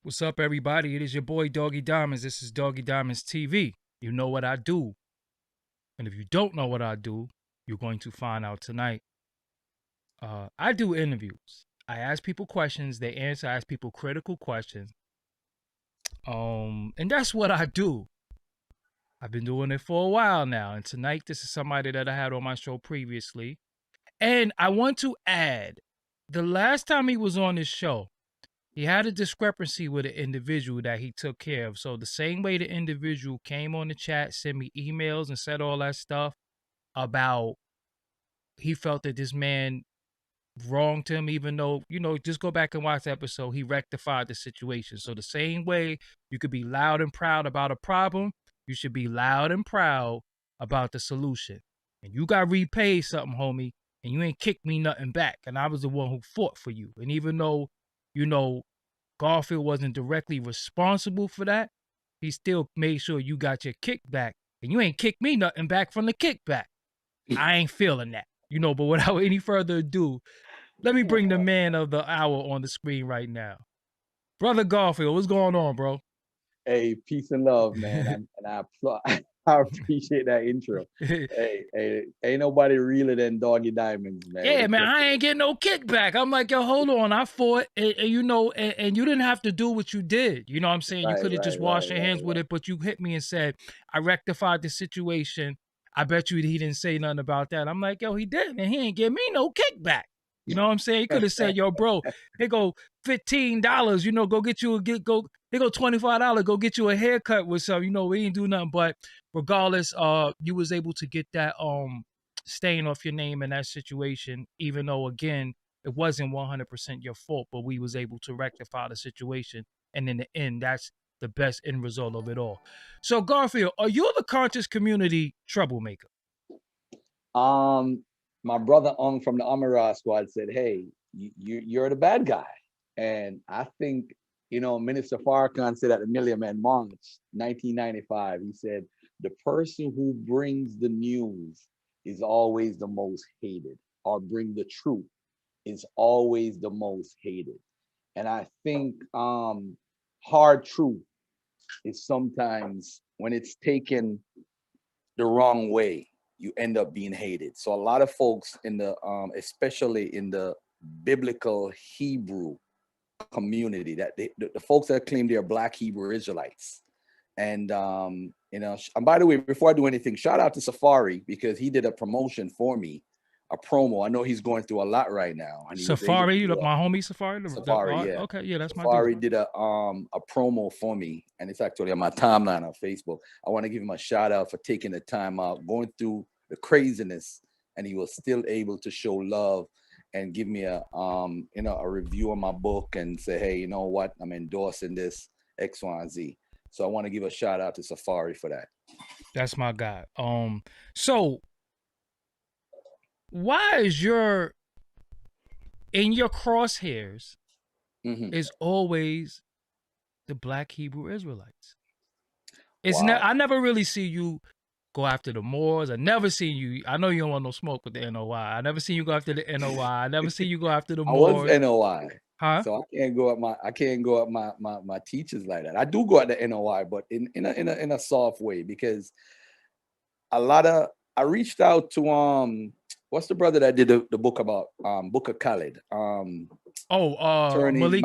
What's up, everybody? It is your boy Doggie Diamonds. This is Doggie Diamonds TV. You know what I do. And if you don't know what I do, you're going to find out tonight. I do interviews. I ask people questions, they answer. I ask people critical questions. And that's what I do. I've been doing it for a while now. And tonight, this is somebody that I had on my show previously. And I want to add, the last time he was on this show, he had a discrepancy with an individual that he took care of. So the same way the individual came on the chat, sent me emails and said all that stuff about he felt that this man wronged him, even though, just go back and watch the episode. He rectified the situation. So the same way you could be loud and proud about a problem, you should be loud and proud about the solution. And you got repaid something, homie, and you ain't kicked me nothing back. And I was the one who fought for you. And even though, Garfield wasn't directly responsible for that, he still made sure you got your kickback, and you ain't kicked me nothing back from the kickback. I ain't feeling that, but without any further ado, let me bring the man of the hour on the screen right now. Brother Garfield, what's going on, bro? Hey, peace and love, man. And I appreciate that intro. hey, ain't nobody realer than Doggie Diamonds, man. Yeah, man, I ain't getting no kickback. I'm like, yo, hold on, I fought, and you didn't have to do what you did. You know what I'm saying? You could have just washed your hands with it, but you hit me and said, I rectified the situation. I bet you he didn't say nothing about that. I'm like, yo, he didn't, and he ain't give me no kickback. You know what I'm saying? He could have said, yo, bro, here go $15, go get you here go $25, go get you a haircut with some, we ain't do nothing. But regardless, you was able to get that stain off your name in that situation, even though, again, it wasn't 100% your fault, but we was able to rectify the situation. And in the end, that's the best end result of it all. So, Garfield, are you the conscious community troublemaker? My brother from the Amara squad said, hey, you're the bad guy. And I think, Minister Farrakhan said at the Million Man March, 1995, he said, the person who brings the news is always the most hated, or bring the truth is always the most hated. And I think hard truth is sometimes, when it's taken the wrong way, you end up being hated. So a lot of folks in the, especially in the biblical Hebrew community, that the folks that claim they're Black Hebrew Israelites. And, and by the way, before I do anything, shout out to Safari, because he did a promotion for me, a promo. I know he's going through a lot right now. And Safari, my homie Safari? Safari, yeah. Okay, yeah, that's Safari my dude. did a promo for me, and it's actually on my timeline on Facebook. I want to give him a shout out for taking the time out, going through the craziness, and he was still able to show love and give me a a review on my book and say, hey, you know what, I'm endorsing this X, Y, and Z. So I want to give a shout out to Safari for that. That's my guy. So why is in your crosshairs is always the Black Hebrew Israelites? It's Wow. I never really see you go after the Moors. I never seen you. I know you don't want no smoke with the NOI. I never seen you go after the NOI. I never seen you go after the Moors. I was NOI. Huh? So I can't go at my teachers like that. I do go at the NOI, but in a soft way, because I reached out to what's the brother that did the book about Book of Khaled? Malik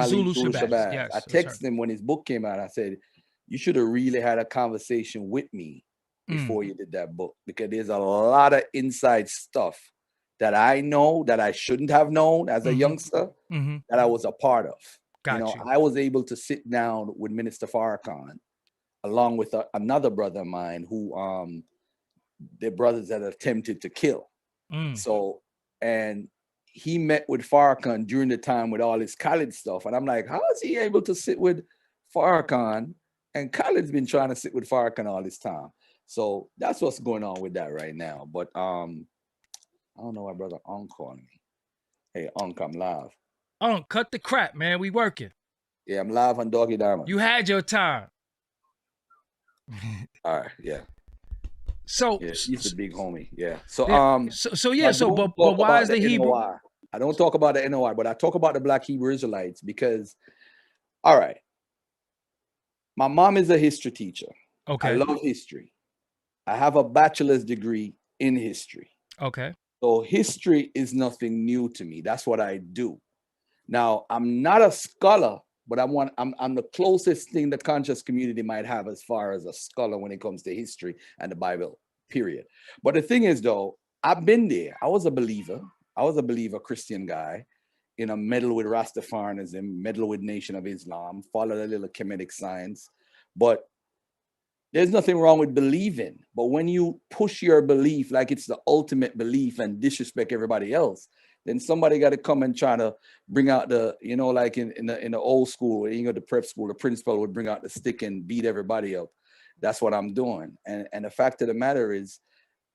Zulu Shabazz. Yes, I texted him when his book came out. I said, you should have really had a conversation with me before you did that book, because there's a lot of inside stuff that I know that I shouldn't have known as a youngster that I was a part of. I was able to sit down with Minister Farrakhan along with another brother of mine who their brothers that attempted to kill. So, and he met with Farrakhan during the time with all his Khaled stuff. And I'm like, how is he able to sit with Farrakhan? And Khaled's been trying to sit with Farrakhan all this time. So that's what's going on with that right now. But I don't know why brother Unc calling me. Hey, Unc, I'm live. Unc, cut the crap, man. We working. Yeah, I'm live on Doggie Diamonds. You had your time. All right, yeah. So yeah, he's the big homie. Yeah. So but why is the Hebrew? NOI. I don't talk about the NOI, but I talk about the Black Hebrew Israelites because, all right, My mom is a history teacher. I Okay. love history. I have a bachelor's degree in history. Okay. So history is nothing new to me. That's what I do. Now, I'm not a scholar, but I'm the closest thing the conscious community might have as far as a scholar when it comes to history and the Bible, period. But the thing is, though, I've been there. I was a believer. I was a believer Christian guy, meddle with Rastafarianism, meddle with Nation of Islam, follow the little Comedic science. But there's nothing wrong with believing. But when you push your belief like it's the ultimate belief and disrespect everybody else, then somebody got to come and try to bring out the, like in the old school, the prep school, the principal would bring out the stick and beat everybody up. That's what I'm doing. And the fact of the matter is,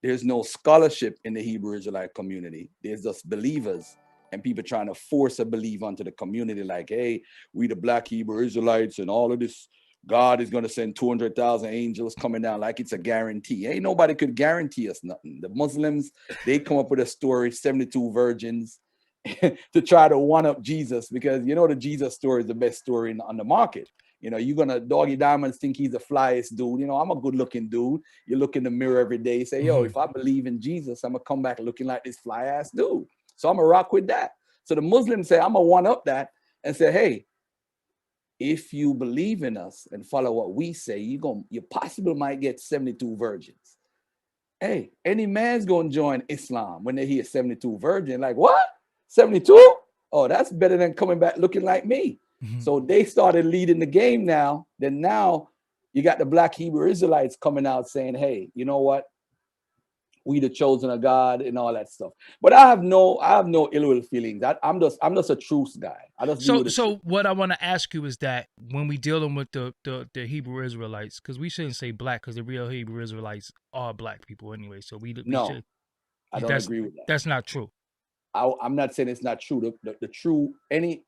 there's no scholarship in the Hebrew Israelite community. There's just believers and people trying to force a belief onto the community like, hey, we the Black Hebrew Israelites and all of this, God is going to send 200,000 angels coming down like it's a guarantee. Ain't nobody could guarantee us nothing. The Muslims, they come up with a story, 72 virgins, to try to one-up Jesus, because the Jesus story is the best story on the market. You're gonna Doggie Diamonds think he's the flyest dude. I'm a good-looking dude. You look in the mirror every day, say, yo, if I believe in Jesus, I'm gonna come back looking like this fly-ass dude. So I'm gonna rock with that. So the Muslims say, I'm gonna one-up that and say, hey, if you believe in us and follow what we say, you possibly might get 72 virgins. Hey, any man's gonna join Islam when they hear 72 virgin. Like, what? 72? Oh, that's better than coming back looking like me. So they started leading the game now. Then now you got the Black Hebrew Israelites coming out saying, hey, you know what? We the chosen of God and all that stuff. But I have no ill will feelings. I'm just a truth guy. I just deal with the truth. What I want to ask you is that when we dealing with the Hebrew Israelites, because we shouldn't say black, because the real Hebrew Israelites are black people anyway. So we should. I don't agree with that. That's not true. I'm not saying it's not true. The true,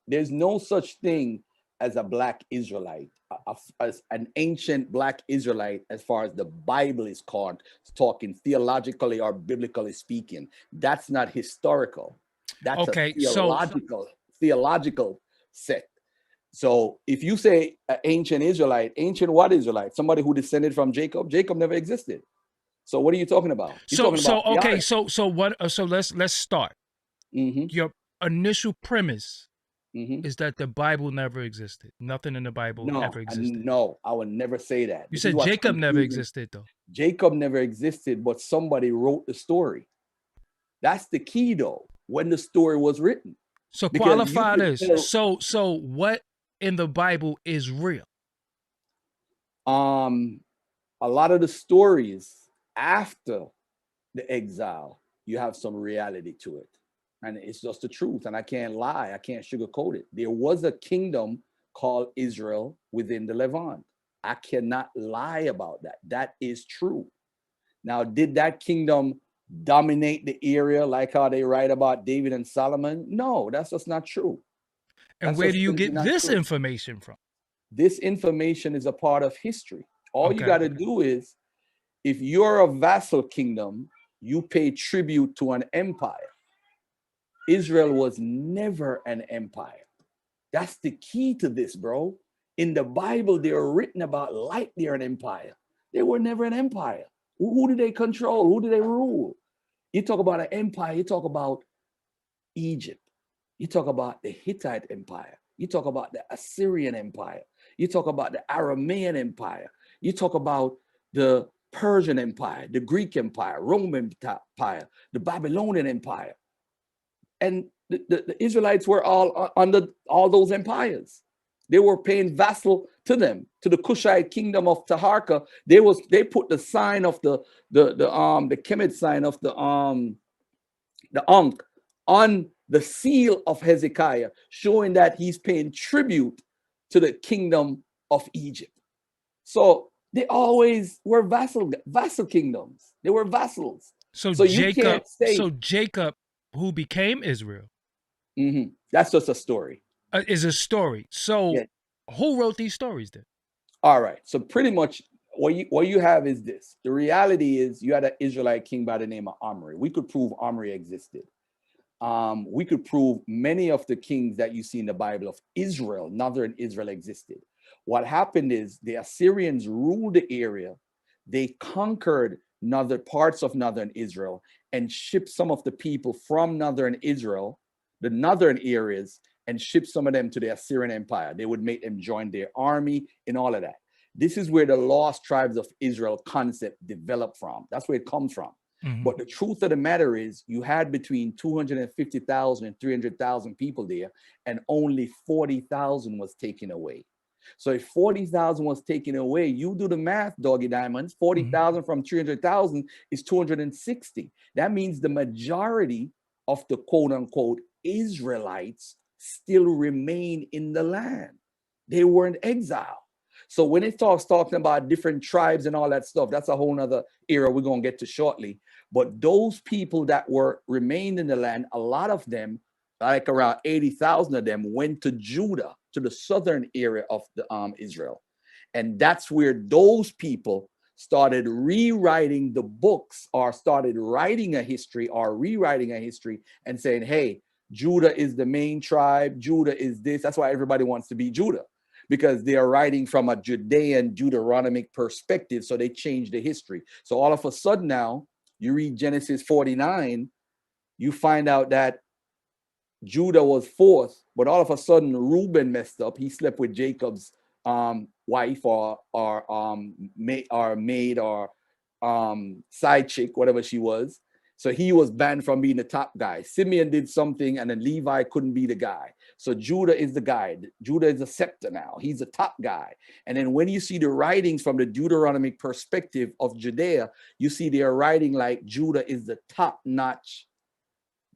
there's no such thing as a Black Israelite, as an ancient Black Israelite, as far as the Bible is called, talking theologically or biblically speaking. That's not historical. That's okay, a theological set. So if you say ancient Israelite, ancient what Israelite? Somebody who descended from Jacob? Jacob never existed. So what are you talking about? You're talking about okay, so let's start. Your initial premise is that the Bible never existed. Nothing in the Bible ever existed. No, I would never say that. You said Jacob never existed, though. Jacob never existed, but somebody wrote the story. That's the key, though, when the story was written. So qualify this. So what in the Bible is real? A lot of the stories after the exile, you have some reality to it. And it's just the truth. And I can't lie. I can't sugarcoat it. There was a kingdom called Israel within the Levant. I cannot lie about that. That is true. Now, did that kingdom dominate the area like how they write about David and Solomon? No, that's just not true. And where do you get this information from? This information is a part of history. All you got to do is, if you're a vassal kingdom, you pay tribute to an empire. Israel was never an empire. That's the key to this, bro. In the Bible, they are written about like they're an empire. They were never an empire. Who did they control? Who did they rule? You talk about an empire, you talk about Egypt. You talk about the Hittite Empire. You talk about the Assyrian Empire. You talk about the Aramean Empire. You talk about the Persian Empire, the Greek Empire, Roman Empire, the Babylonian Empire. And the Israelites were all under all those empires. They were paying vassal to them, to the Cushite kingdom of Taharka. They put the sign of the Kemet sign of the Ankh on the seal of Hezekiah, showing that he's paying tribute to the kingdom of Egypt. So they always were vassal kingdoms. They were vassals. So Jacob, who became Israel, that's just a story. Is a story. So who wrote these stories then? All right. So pretty much what you have is this. The reality is you had an Israelite king by the name of Omri. We could prove Omri existed. We could prove many of the kings that you see in the Bible of Israel, northern Israel, existed. what happened is the Assyrians ruled the area. They conquered parts of northern Israel and shipped some of the people from northern Israel, the northern areas, and shipped some of them to the Assyrian Empire. They would make them join their army and all of that. This is where the lost tribes of Israel concept developed from. That's where it comes from. Mhm. But the truth of the matter is, you had between 250,000 and 300,000 people there, and only 40,000 was taken away. So if 40,000 was taken away, you do the math, Doggie Diamonds. 40,000 from 300,000 is 260. That means the majority of the quote unquote Israelites still remain in the land. They were in exile. So when it talking about different tribes and all that stuff, that's a whole nother era we're going to get to shortly. But those people that were remained in the land, a lot of them, like around 80,000 of them, went to Judah, to the southern area of the Israel. And that's where those people started rewriting the books, or started writing a history or rewriting a history and saying, hey, Judah is the main tribe. Judah is this. That's why everybody wants to be Judah, because they are writing from a Judean Deuteronomic perspective. So they changed the history. So all of a sudden now, you read Genesis 49, you find out that Judah was fourth, but all of a sudden Reuben messed up. He slept with Jacob's wife or maid or side chick, whatever she was. So he was banned from being the top guy. Simeon did something, and then Levi couldn't be the guy. So Judah is the guy. Judah is the scepter now. He's the top guy. And then when you see the writings from the Deuteronomic perspective of Judea, you see they're writing like Judah is the top-notch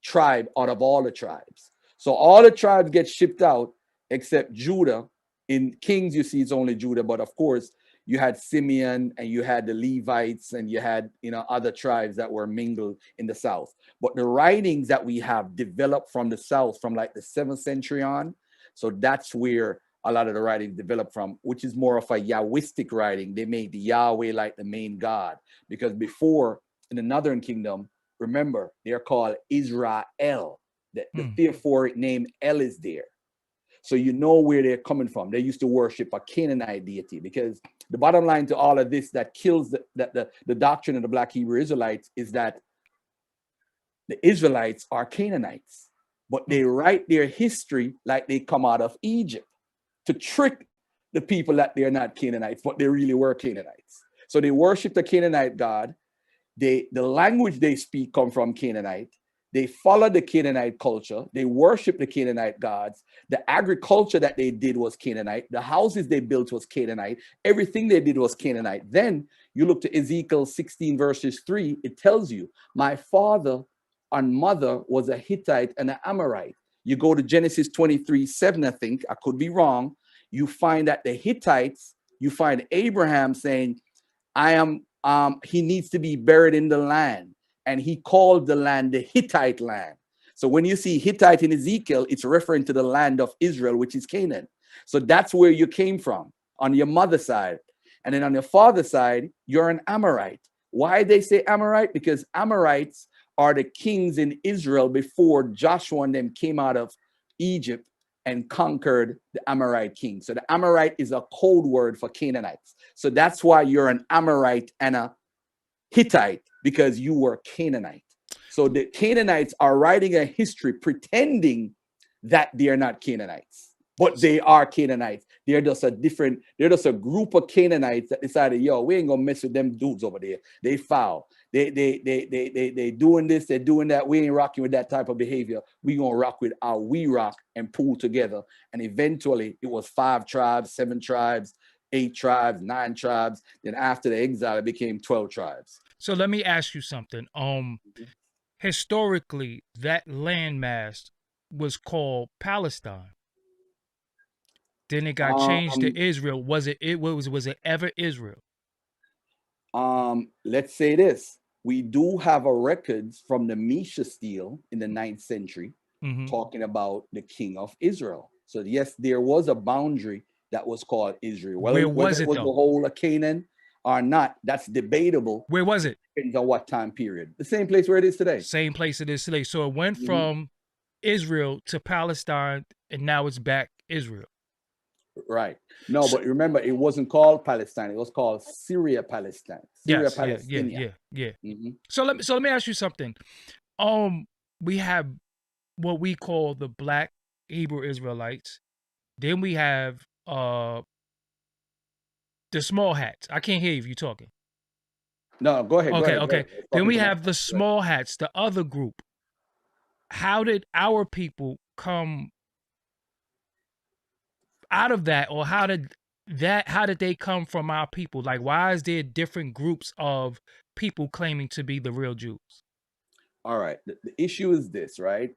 tribe out of all the tribes. So all the tribes get shipped out except Judah. In Kings, you see it's only Judah, but of course, you had Simeon and you had the Levites and you had, other tribes that were mingled in the south. But the writings that we have developed from the south, from like the 7th century on, so that's where a lot of the writings developed from, which is more of a Yahwistic writing. They made the Yahweh like the main God, because before in the northern kingdom, remember, they're called Israel. The theophoric name El is there. So you know where they're coming from. They used to worship a Canaanite deity, because the bottom line to all of this that kills the doctrine of the Black Hebrew Israelites is that the Israelites are Canaanites, but they write their history like they come out of Egypt to trick the people that they're not Canaanites, but they really were Canaanites. So they worship the Canaanite God. The language they speak come from Canaanite. They follow the Canaanite culture. They worship the Canaanite gods. The agriculture that they did was Canaanite. The houses they built was Canaanite. Everything they did was Canaanite. Then you look to Ezekiel 16 verses 3. It tells you, my father and mother was a Hittite and an Amorite. You go to Genesis 23:7, I think. I could be wrong. You find that the Hittites, you find Abraham saying, he needs to be buried in the land. And he called the land the Hittite land. So when you see Hittite in Ezekiel, it's referring to the land of Israel, which is Canaan. So that's where you came from on your mother's side. And then on your father's side, you're an Amorite. Why they say Amorite? Because Amorites are the kings in Israel before Joshua and them came out of Egypt and conquered the Amorite king. So the Amorite is a code word for Canaanites. So that's why you're an Amorite and a Hittite, because you were Canaanite. So the Canaanites are writing a history pretending that they are not Canaanites, but they are Canaanites. They're just a group of Canaanites that decided, yo, we ain't gonna mess with them dudes over there. They foul. They doing this, they're doing that. We ain't rocking with that type of behavior. We gonna rock with our we rock and pull together. And eventually it was 5 tribes, 7 tribes, 8 tribes, 9 tribes. Then after the exile, it became 12 tribes. So let me ask you something. Historically, that landmass was called Palestine. Then it got changed to Israel. Was it ever Israel? Let's say this. We do have a records from the Misha Stele in the 9th century talking about the king of Israel. So yes, there was a boundary that was called Israel. Where was it though? The whole of Canaan or not, that's debatable. Where was it? Depends on what time period. The same place where it is today. Same place it is today. So it went from Israel to Palestine, and now it's back Israel. Right. No, but remember, it wasn't called Palestine. It was called Syria Palestine. Syria Yes, yeah, Palestinian. yeah. So let me ask you something. We have what we call the Black Hebrew Israelites. Then we have the small hats. I can't hear you if you're talking. No, go ahead. Go Okay, ahead. Go okay. ahead. I was Then talking we to my have the small hats, the other group. How did our people come out of that, or how did they come from our people? Like, why is there different groups of people claiming to be the real Jews? All right. The issue is this, right?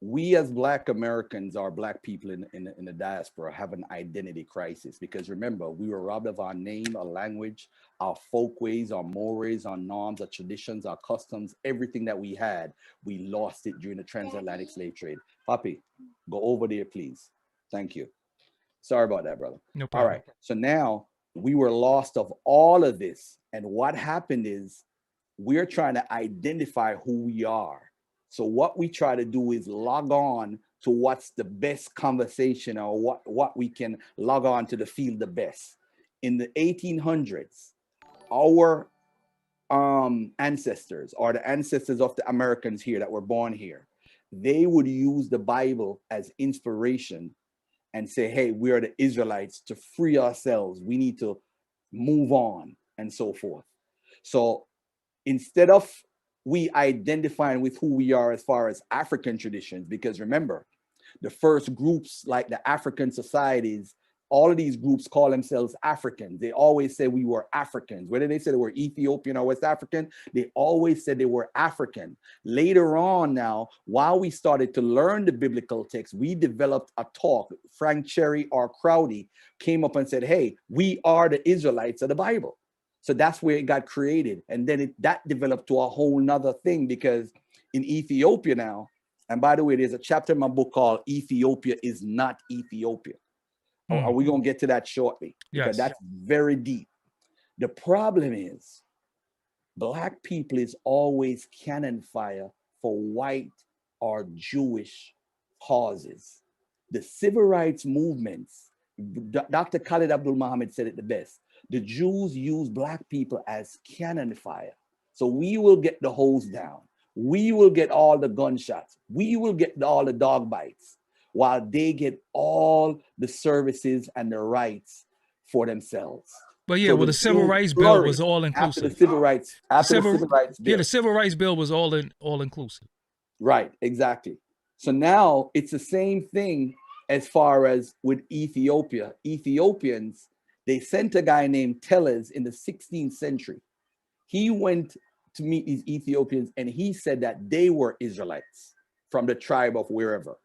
We as Black Americans, or Black people in the diaspora, have an identity crisis because remember, we were robbed of our name, our language, our folkways, our mores, our norms, our traditions, our customs, everything that we had. We lost it during the transatlantic slave trade. Papi, go over there, please. Thank you. Sorry about that, brother. No All problem. right. So now we were lost of all of this. And what happened is we're trying to identify who we are. So what we try to do is log on to what's the best conversation, or what we can log on to feel the best. In the 1800s, our ancestors, or the ancestors of the Americans here that were born here, they would use the Bible as inspiration and say, hey, we are the Israelites, to free ourselves. We need to move on, and so forth. So instead of we identifying with who we are as far as African traditions, because remember, the first groups like the African societies, all of these groups call themselves Africans. They always say we were Africans. Whether they said they were Ethiopian or West African, they always said they were African. Later on now, while we started to learn the biblical text, we developed a talk. Frank Cherry or Crowdy came up and said, hey, we are the Israelites of the Bible. So that's where it got created. And then that developed to a whole nother thing, because in Ethiopia now, and by the way, there's a chapter in my book called Ethiopia is Not Ethiopia. Are we going to get to that shortly? Because that's very deep. The problem is Black people is always cannon fire for white or Jewish causes. The civil rights movements, Dr. Khalid Abdul Muhammad said it the best. The Jews use Black people as cannon fire. So we will get the hose down. We will get all the gunshots. We will get all the dog bites, while they get all the services and the rights for themselves. But yeah, So well, the civil rights bill was all inclusive. after the civil rights bill. Yeah, the civil rights bill was all inclusive. Right, exactly. So now it's the same thing as far as with Ethiopia. Ethiopians, they sent a guy named Tellez in the 16th century. He went to meet these Ethiopians and he said that they were Israelites from the tribe of wherever.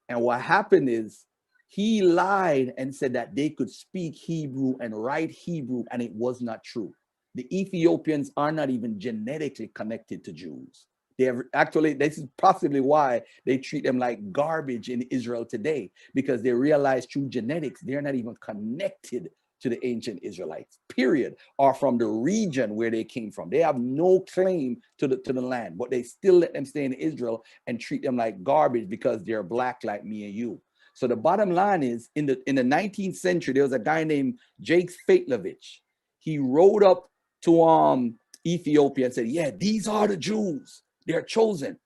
And what happened is he lied and said that they could speak Hebrew and write Hebrew, and it was not true. The Ethiopians are not even genetically connected to Jews. They have actually, this is possibly why they treat them like garbage in Israel today, because they realize through genetics, they're not even connected to the ancient Israelites, period, or from the region where they came from. They have no claim to the land, but they still let them stay in Israel and treat them like garbage because they're Black like me and you. So the bottom line is, in the 19th century, there was a guy named Jake Feitlovich. He rode up to Ethiopia and said, yeah, these are the Jews. They're chosen.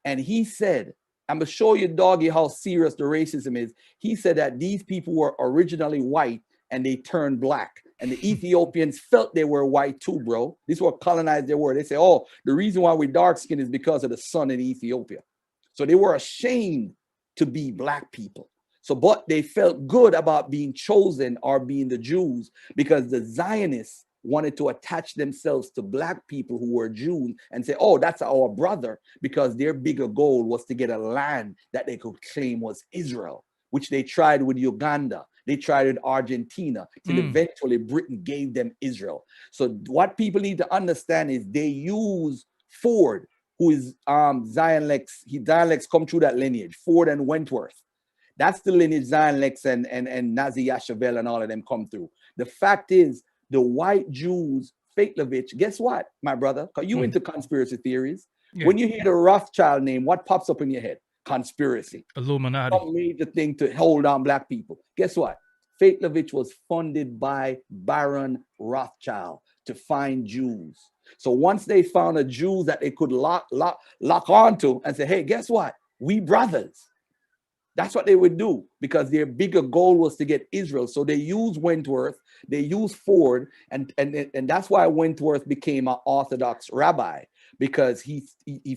And he said, I'm going to show you, doggy, how serious the racism is. He said that these people were originally white and they turned Black. And the Ethiopians felt they were white too, bro. This is what colonized they were. They say, oh, the reason why we're dark skinned is because of the sun in Ethiopia. So they were ashamed to be Black people. So, but they felt good about being chosen or being the Jews, because the Zionists wanted to attach themselves to Black people who were Jews and say, oh, that's our brother, because their bigger goal was to get a land that they could claim was Israel, which they tried with Uganda. They tried with Argentina, till eventually Britain gave them Israel. So what people need to understand is they use Ford, who is Zion Lex. Zion Lex come through that lineage, Ford and Wentworth. That's the lineage Zion Lex and Nazi Yashavel and all of them come through. The fact is, the white Jews, Feitlovich, guess what, my brother? Because you into conspiracy theories. Yeah. When you hear the Rothschild name, what pops up in your head? Conspiracy. Illuminati. Some major thing to hold on Black people. Guess what? Faitlovich was funded by Baron Rothschild to find Jews. So once they found a Jew that they could lock onto and say, hey, guess what? We brothers. That's what they would do, because their bigger goal was to get Israel. So they used Wentworth, they used Ford, and that's why Wentworth became an Orthodox rabbi, because he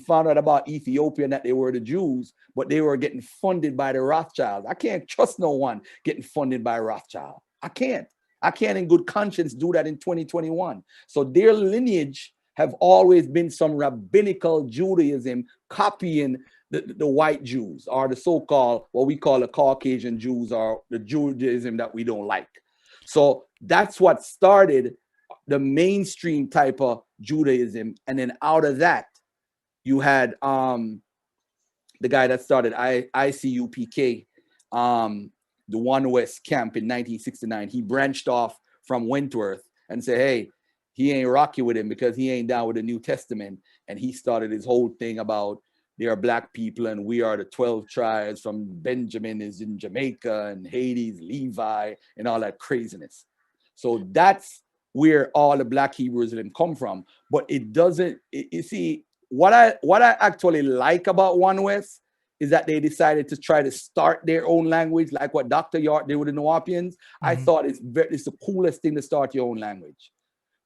found out about Ethiopia and that they were the Jews, but they were getting funded by the Rothschilds. I can't trust no one getting funded by Rothschild. I can't in good conscience do that in 2021. So their lineage have always been some rabbinical Judaism copying the white Jews, or the so-called, what we call the Caucasian Jews, or the Judaism that we don't like. So that's what started the mainstream type of Judaism. And then out of that, you had the guy that started ICUPK, the One West camp in 1969. He branched off from Wentworth and said, hey, he ain't rocking with him because he ain't down with the New Testament. And he started his whole thing about they are black people and we are the 12 tribes, from Benjamin is in Jamaica and Hades, Levi, and all that craziness. So that's where all the black Hebrews come from. But it doesn't, you see, what I actually like about One West is that they decided to try to start their own language, like what Dr. York did with the Noapians. I thought it's the coolest thing to start your own language.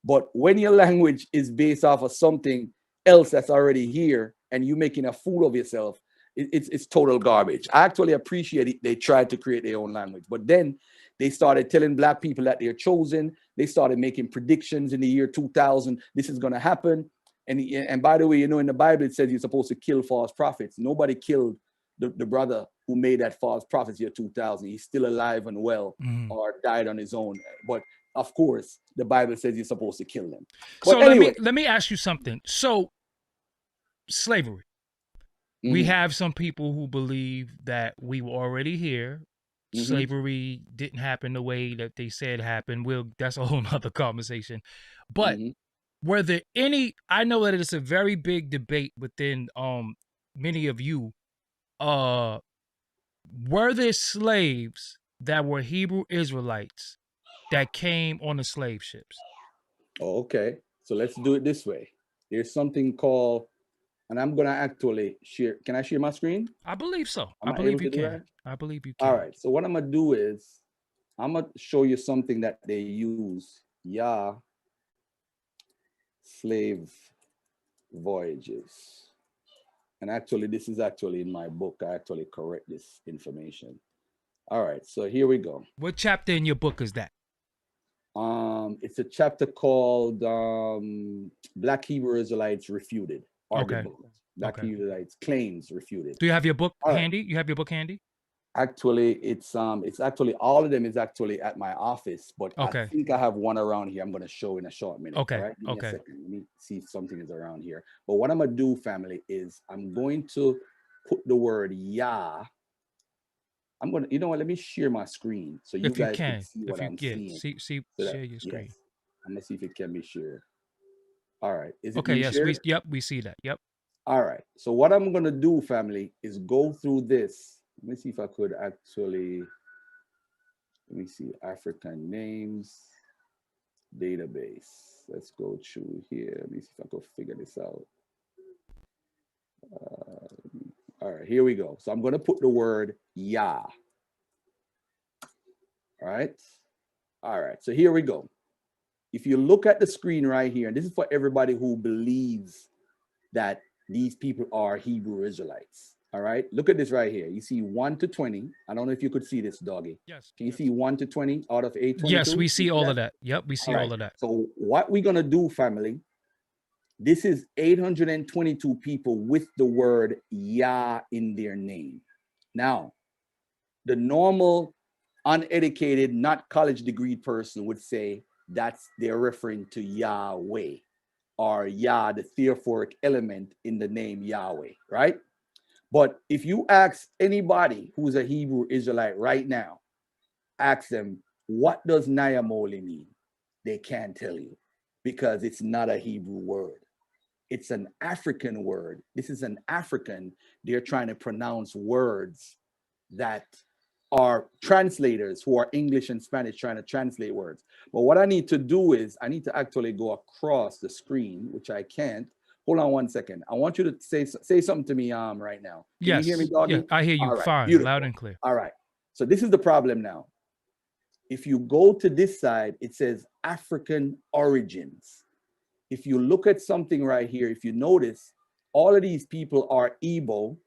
But when your language is based off of something else that's already here, and you making a fool of yourself, it's total garbage. I actually appreciate it. They tried to create their own language, but then they started telling black people that they're chosen. They started making predictions in the year 2000. This is going to happen. And by the way, you know, in the Bible, it says you're supposed to kill false prophets. Nobody killed the brother who made that false prophet year 2000. He's still alive and well, or died on his own. But of course, the Bible says you're supposed to kill them. But so anyway, let me ask you something. So slavery. We have some people who believe that we were already here. Slavery didn't happen the way that they said happened. That's a whole nother conversation. But were there any, I know that it's a very big debate within many of you. Were there slaves that were Hebrew Israelites that came on the slave ships? Oh, okay. So let's do it this way. There's something called, and I'm gonna actually share. Can I share my screen? I believe so. Am I I believe able you to do can. that? I believe you can. All right. So what I'm gonna do is I'm gonna show you something that they use. Slave voyages. And actually, this is actually in my book. I actually correct this information. All right. So here we go. What chapter in your book is that? It's a chapter called Black Hebrew Israelites Refuted. Okay. Black Hebrew Israelites Claims Refuted. Do you have your book All handy? You have your book handy? Actually, it's actually, all of them is actually at my office, but I Okay. think I have one around here. I'm going to show in a short minute. Okay. All right. Give me Okay. a second. Let me see if something is around here. But what I'm going to do, family, is I'm going to put the word Yah. I'm going to, you know what? Let me share my screen so you If you guys can can. see If what you I'm get seeing. see So share your screen. yes, I'm going to see if it can be shared. All right. Is it Okay, being yes, shared? we see that. Yep. All right. So what I'm going to do, family, is go through this. Let me see if I could actually, let me see, African names database. Let's go through here. Let me see if I can figure this out. All right, here we go. So I'm going to put the word Yah. All right. All right. So here we go. If you look at the screen right here, and this is for everybody who believes that these people are Hebrew Israelites. All right. Look at this right here. You see 1 to 20. I don't know if you could see this, doggy. Yes. Can you see 1 to 20 out of 822? Yes, we see all of that. Yep, we see all of that. So what we're going to do, family, this is 822 people with the word Yah in their name. Now, the normal, uneducated, not college degree person would say they're referring to Yahweh, or Yah, the theophoric element in the name Yahweh, right? But if you ask anybody who's a Hebrew Israelite right now, ask them, what does Nayamoli mean? They can't tell you, because it's not a Hebrew word. It's an African word. This is an African. They're trying to pronounce words that are translators who are English and Spanish trying to translate words. But what I need to do is I need to actually go across the screen, which I can't. Hold on one second. I want you to say something to me right now. Can you hear me, Yes. Doggy? Yeah, I hear you All right, fine, beautiful. loud and clear. All right. So this is the problem now. If you go to this side, it says African origins. If you look at something right here, if you notice, all of these people are Igbo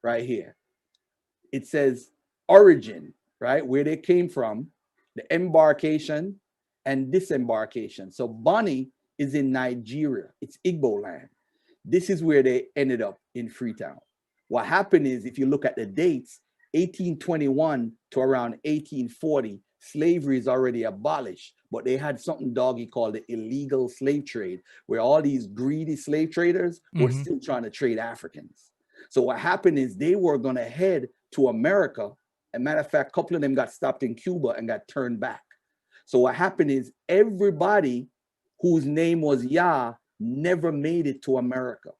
right here. It says origin, right? Where they came from, the embarkation and disembarkation. So Bonny is in Nigeria. It's Igbo land. This is where they ended up in Freetown. What happened is, if you look at the dates, 1821 to around 1840, slavery is already abolished, but they had something, Doggy, called the illegal slave trade, where all these greedy slave traders were still trying to trade Africans. So what happened is they were going to head to America. As a matter of fact, a couple of them got stopped in Cuba and got turned back. So what happened is everybody whose name was Yah never made it to America.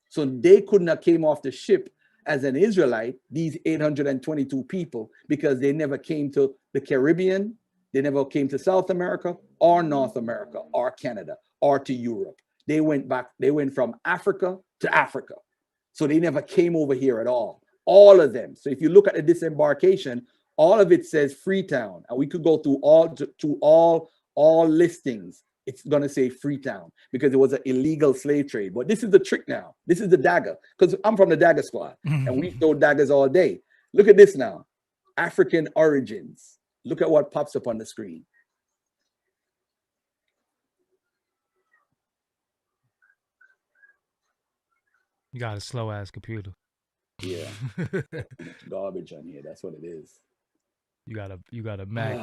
So they couldn't have came off the ship as an Israelite, these 822 people, because they never came to the Caribbean, they never came to South America or North America or Canada or to Europe. They went back, they went from Africa to Africa. So they never came over here at all of them. So if you look at the disembarkation, all of it says Freetown, and we could go through all listings. It's going to say Freetown because it was an illegal slave trade. But this is the trick now. This is the dagger, because I'm from the dagger squad and we throw daggers all day. Look at this now. African origins. Look at what pops up on the screen. You got a slow ass computer. Yeah. Garbage on here. That's what it is. You got a Mac.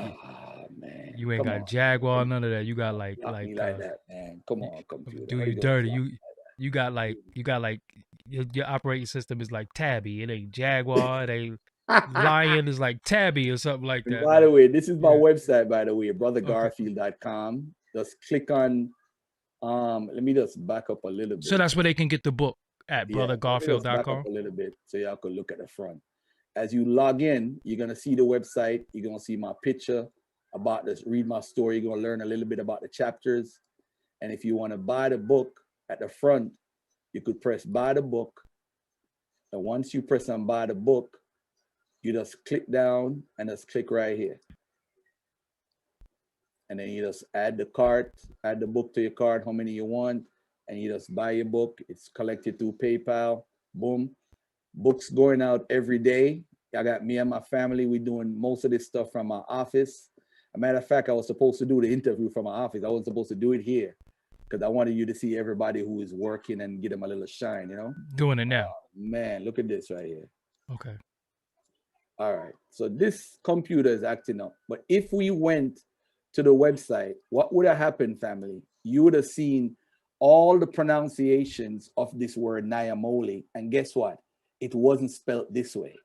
Man. You ain't Come got on. Jaguar, none of that. You got like Me like that, man. Come on, computer. do How you gonna dirty. flop You got like your operating system is like Tabby. It ain't Jaguar, it ain't like that? Lion, is like Tabby or something like And that. by the Like, way, this is my yeah. website, by the way, Okay. brothergarfield.com. Just click on let me just back up a little bit. So that's where they can get the book at Yeah, let me just back up brothergarfield.com. a little bit so y'all can look at the front. As you log in, you're gonna see the website, you're gonna see my picture about this, read my story, you're gonna learn a little bit about the chapters. And if you want to buy the book at the front, you could press buy the book. And once you press on buy the book, you just click down and just click right here. And then you just add the cart, add the book to your cart, how many you want, and you just buy your book. It's collected through PayPal. Boom. Books going out every day. I got me and my family. We're doing most of this stuff from my office. As a matter of fact, I was supposed to do the interview from my office. I wasn't supposed to do it here because I wanted you to see everybody who is working and get them a little shine, you know? Doing it now. Man, look at this right here. Okay. All right. So this computer is acting up. But if we went to the website, what would have happened, family? You would have seen all the pronunciations of this word Nyamoli. And guess what? It wasn't spelled this way.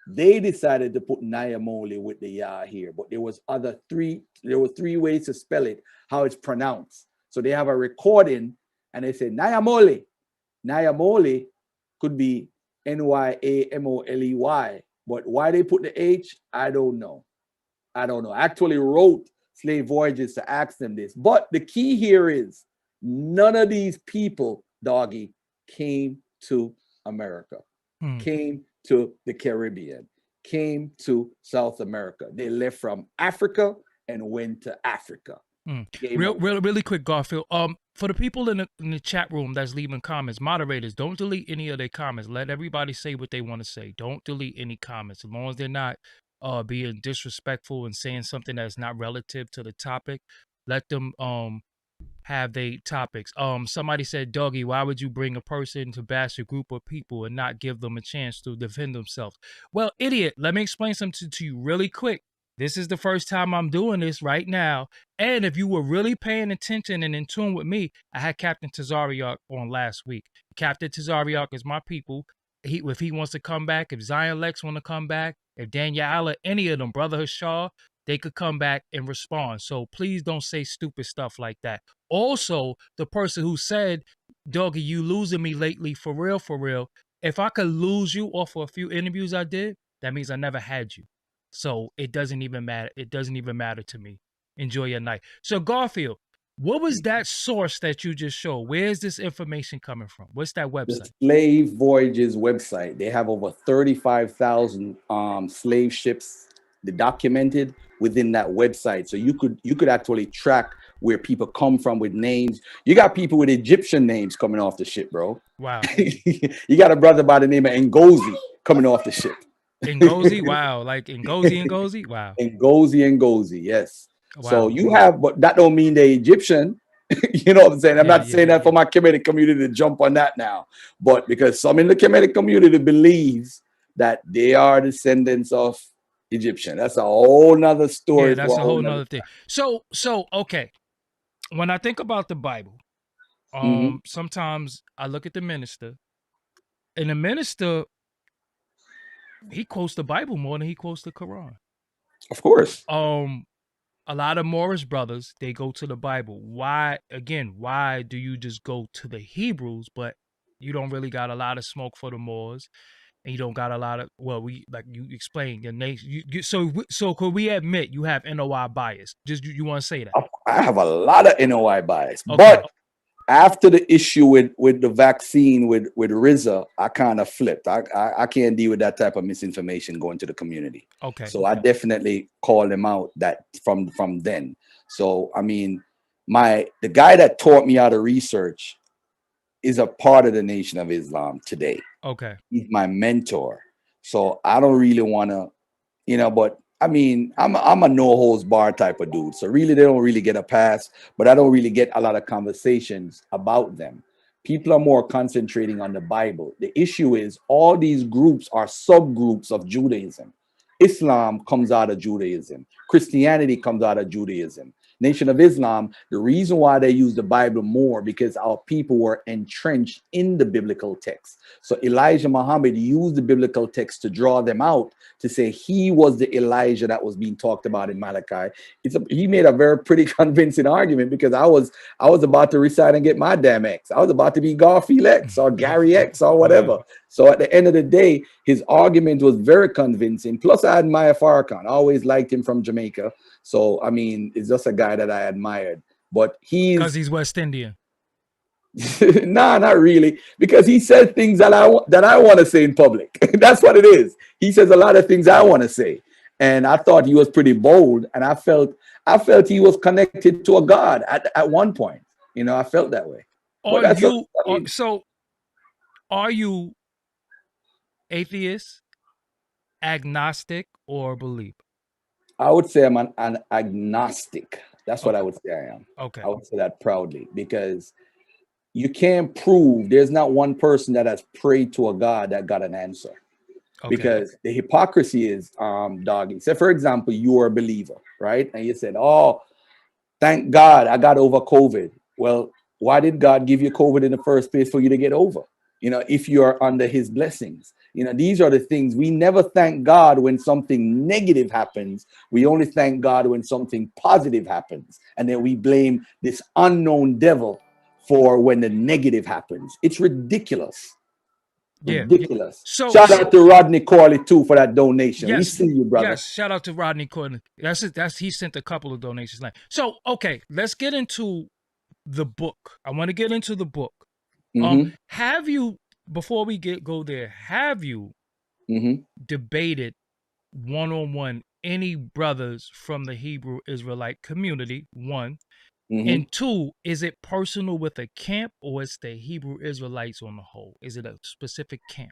They decided to put Nyamoli with the ya here, but there were three ways to spell it, how it's pronounced. So they have a recording and they say Nyamoli. Nyamoli could be Nyamoley. But why they put the H, I don't know. I actually wrote Slave Voyages to ask them this. But the key here is none of these people, Doggy, came to America, came to the Caribbean, came to South America. They left from Africa and went to Africa. Really quick, Garfield. For the people in the chat room that's leaving comments, moderators, don't delete any of their comments. Let everybody say what they want to say. Don't delete any comments, as long as they're not being disrespectful and saying something that's not relative to the topic. Let them have their topics. Somebody said, Doggy, why would you bring a person to bash a group of people and not give them a chance to defend themselves? Well, idiot, let me explain something to you really quick. This is the first time I'm doing this right now. And if you were really paying attention and in tune with me, I had Captain Tazariak on last week. Captain Tazariak is my people. If he wants to come back, if Zion Lex want to come back, if Daniela, any of them, Brother Hashar, they could come back and respond. So please don't say stupid stuff like that. Also, the person who said, Doggy, you losing me lately, for real, for real. If I could lose you off of a few interviews I did, that means I never had you. So it doesn't even matter. It doesn't even matter to me. Enjoy your night. So Garfield, what was that source that you just showed? Where's this information coming from? What's that The website? Slave Voyages website. They have over 35,000 slave ships documented within that website. So you could actually track where people come from with names. You got people with Egyptian names coming off the ship, bro. Wow. You got a brother by the name of Ngozi coming off the ship. Ngozi? Wow. Like Ngozi? Wow. Ngozi, yes. So Wow. you have, but that don't mean they're Egyptian. You know what I'm saying? I'm Yeah, not saying that for my Comedic community to jump on that now, but because some in the Comedic community believes that they are descendants of Egyptian. That's a whole nother story. Yeah, that's a whole nother thing. So okay. When I think about the Bible, sometimes I look at the minister, and the minister, he quotes the Bible more than he quotes the Quran. Of course. A lot of Moorish brothers, they go to the Bible. Why do you just go to the Hebrews, but you don't really got a lot of smoke for the Moors, and you don't got a lot of, well, we, like you explained, your nation. So could we admit you have NOI bias? Just you want to say that? I have a lot of NOI bias, Okay. but after the issue with the vaccine with RZA, I kind of flipped. I can't deal with that type of misinformation going to the community. Okay. So I definitely called them out that from then. So I mean, the guy that taught me how to research is a part of the Nation of Islam today. Okay. He's my mentor. So I don't really want to, but I mean, I'm a no holds bar type of dude. So really, they don't really get a pass, but I don't really get a lot of conversations about them. People are more concentrating on the Bible. The issue is all these groups are subgroups of Judaism. Islam comes out of Judaism. Christianity comes out of Judaism. Nation of Islam, the reason why they use the Bible more because our people were entrenched in the biblical text. So Elijah Muhammad used the biblical text to draw them out, to say he was the Elijah that was being talked about in Malachi. He made a very pretty convincing argument, because I was about to recite and get my damn X. I was about to be Garfield X or Gary X or whatever. Wow. So at the end of the day, his argument was very convincing. Plus, I admire Farrakhan. I always liked him from Jamaica. So I mean, it's just a guy that I admired. But Because he's West Indian. nah, not really, because he says things that I want to say in public. That's what it is. He says a lot of things I want to say, and I thought he was pretty bold, and I felt he was connected to a God at one point. I felt that way. Are you atheist, agnostic, or believer? I would say I'm an agnostic. That's what I would say I am. Okay. I would say that proudly, because you can't prove, there's not one person that has prayed to a God that got an answer. Okay. Because the hypocrisy is, Doggy. So for example, you are a believer, right? And you said, oh, thank God I got over COVID. Well, why did God give you COVID in the first place for you to get over? If you are under his blessings. These are the things. We never thank God when something negative happens. We only thank God when something positive happens. And then we blame this unknown devil for when the negative happens. It's ridiculous. Yeah. Ridiculous. So shout out to Rodney Corley too for that donation. Yes, we see you, brother. Yes, shout out to Rodney Corley. He sent a couple of donations. So okay, let's get into the book. I want to get into the book. Have you, before we go there, have you debated one-on-one any brothers from the Hebrew Israelite community? One. And two, is it personal with a camp, or is the Hebrew Israelites on the whole? Is it a specific camp?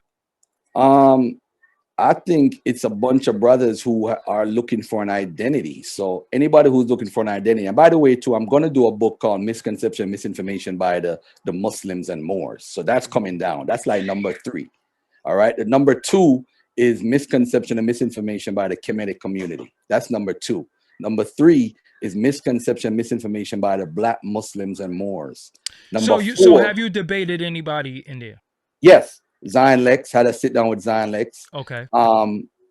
I think it's a bunch of brothers who are looking for an identity. So anybody who's looking for an identity, and by the way, too, I'm going to do a book called Misconception and Misinformation by the Muslims and Moors. So that's coming down. That's like number 3. All right. The number 2 is Misconception and Misinformation by the Comedic community. That's number 2. Number 3 is Misconception and Misinformation by the Black Muslims and Moors. So have you debated anybody in there? Yes. Zion Lex, had a sit down with Zion Lex. Okay.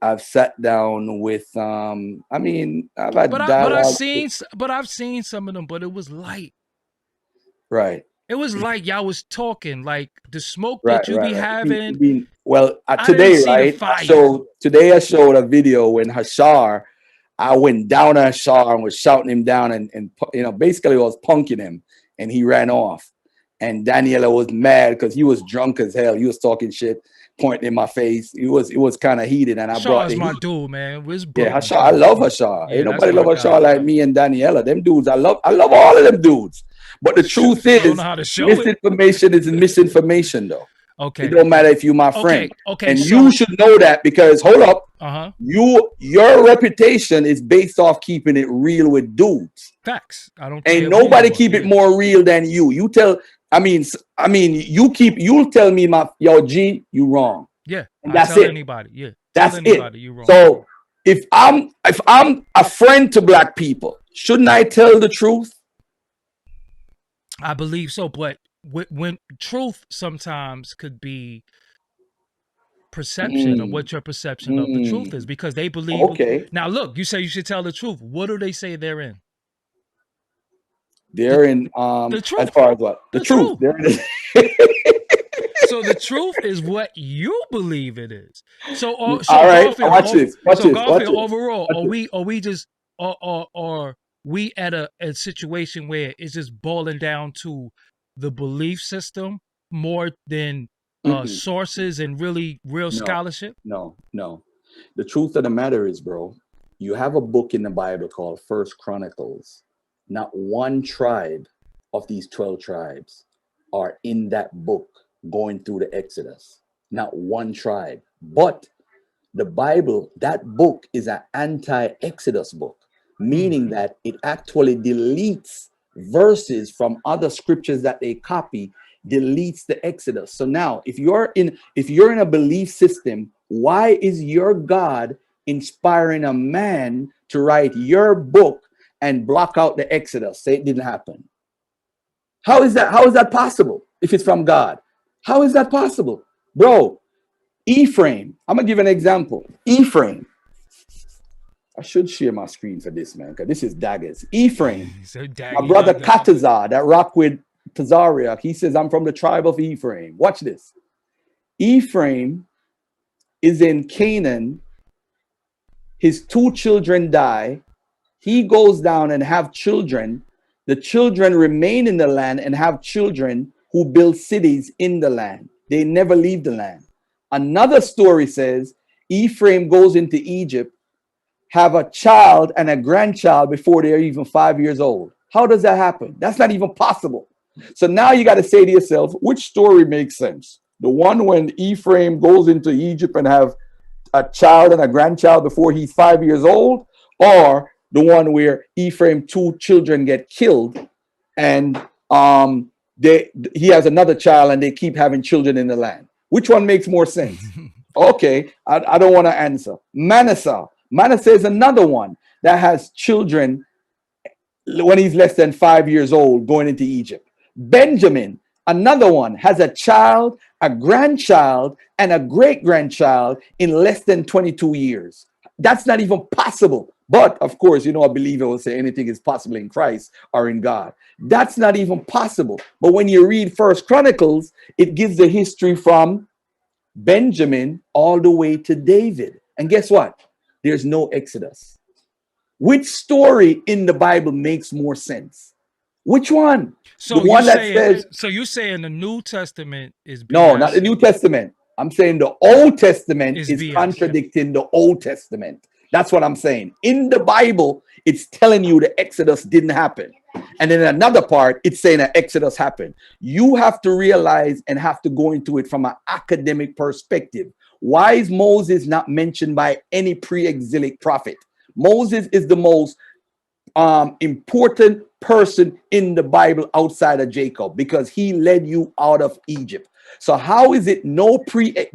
I've sat down with I mean, I've had dialogue. But I've seen some of them, but it was light. Right. It was like y'all was talking, like the smoke Right, that you right, be right. having. Well, I didn't today, see the right? fire. Today I showed a video when Hashar, I went down on Hashar and was shouting him down and you know, basically I was punking him and he ran off. And Daniela was mad because he was drunk as hell. He was talking shit, pointing in my face. It was kind of heated, and I Shaw brought is the my heat. dude, man. Where's Yeah, Brooklyn? Hashar, I Come on. love Hashar. Yeah, Ain't that's nobody my love guy. Hashar like me and Daniela. Them dudes, I love all of them dudes. But the truth You don't know is, how to show it. misinformation is misinformation, though. It Okay. don't matter if you're my friend. Okay. And So, you should know that because hold up, uh-huh. your reputation is based off keeping it real with dudes. Facts. I don't Ain't care who nobody you are. keep it more real than you. You'll tell me yo G, you wrong. Yeah. And I that's tell it. anybody. Yeah. Tell That's it. anybody you wrong. So if I'm a friend to black people, shouldn't I tell the truth? I believe so, but when truth sometimes could be perception of what your perception of the truth is, because they believe. Okay. Now, look, you say you should tell the truth. What do they say they're in? They're in The as truth. far as what? The The truth. truth. They're in So the truth is what you believe it is. So, all right. Garfield. Watch this. Watch So this. Watch Garfield, this. overall, Watch this. are we just, are we at a situation where it's just boiling down to the belief system more than sources and really real No, scholarship? no. The truth of the matter is, bro, you have a book in the Bible called First Chronicles. Not one tribe of these 12 tribes are in that book going through the Exodus. Not one tribe. But the Bible, that book is an anti-Exodus book, meaning that it actually deletes verses from other scriptures that they copy, deletes the Exodus. So now if you're in a belief system, why is your God inspiring a man to write your book and block out the Exodus? Say it didn't happen. How is that possible if it's from God? How is that possible? Bro, Ephraim, I'm gonna give an example. Ephraim, I should share my screen for this, man, because this is daggers. Ephraim, So my daggy brother like that. Katazar that rock with Tazariak, he says, I'm from the tribe of Ephraim. Watch this. Ephraim is in Canaan. His 2 children die. He goes down and have children. The children remain in the land and have children who build cities in the land. They never leave the land. Another story says Ephraim goes into Egypt, have a child and a grandchild before they're even 5 years old. How does that happen? That's not even possible. So now you got to say to yourself, which story makes sense? The one when Ephraim goes into Egypt and have a child and a grandchild before he's 5 years old, or the one where Ephraim 2 children get killed and he has another child and they keep having children in the land? Which one makes more sense? Okay, I don't want to answer. Manasseh is another one that has children when he's less than 5 years old going into Egypt. Benjamin, another one, has a child, a grandchild, and a great grandchild in less than 22 years. That's not even possible. But of course, a believer will say anything is possible in Christ or in God. That's not even possible. But when you read First Chronicles, it gives the history from Benjamin all the way to David. And guess what? There's no Exodus. Which story in the Bible makes more sense? Which one? So The one that says, you're saying the New Testament is BS? no, not the New Testament. I'm saying the Old Testament is BS. contradicting the Old Testament. That's what I'm saying. In the Bible, it's telling you the Exodus didn't happen. And in another part, it's saying that Exodus happened. You have to realize and have to go into it from an academic perspective. Why is Moses not mentioned by any pre-exilic prophet? Moses is the most important person in the Bible outside of Jacob because he led you out of Egypt. So how is it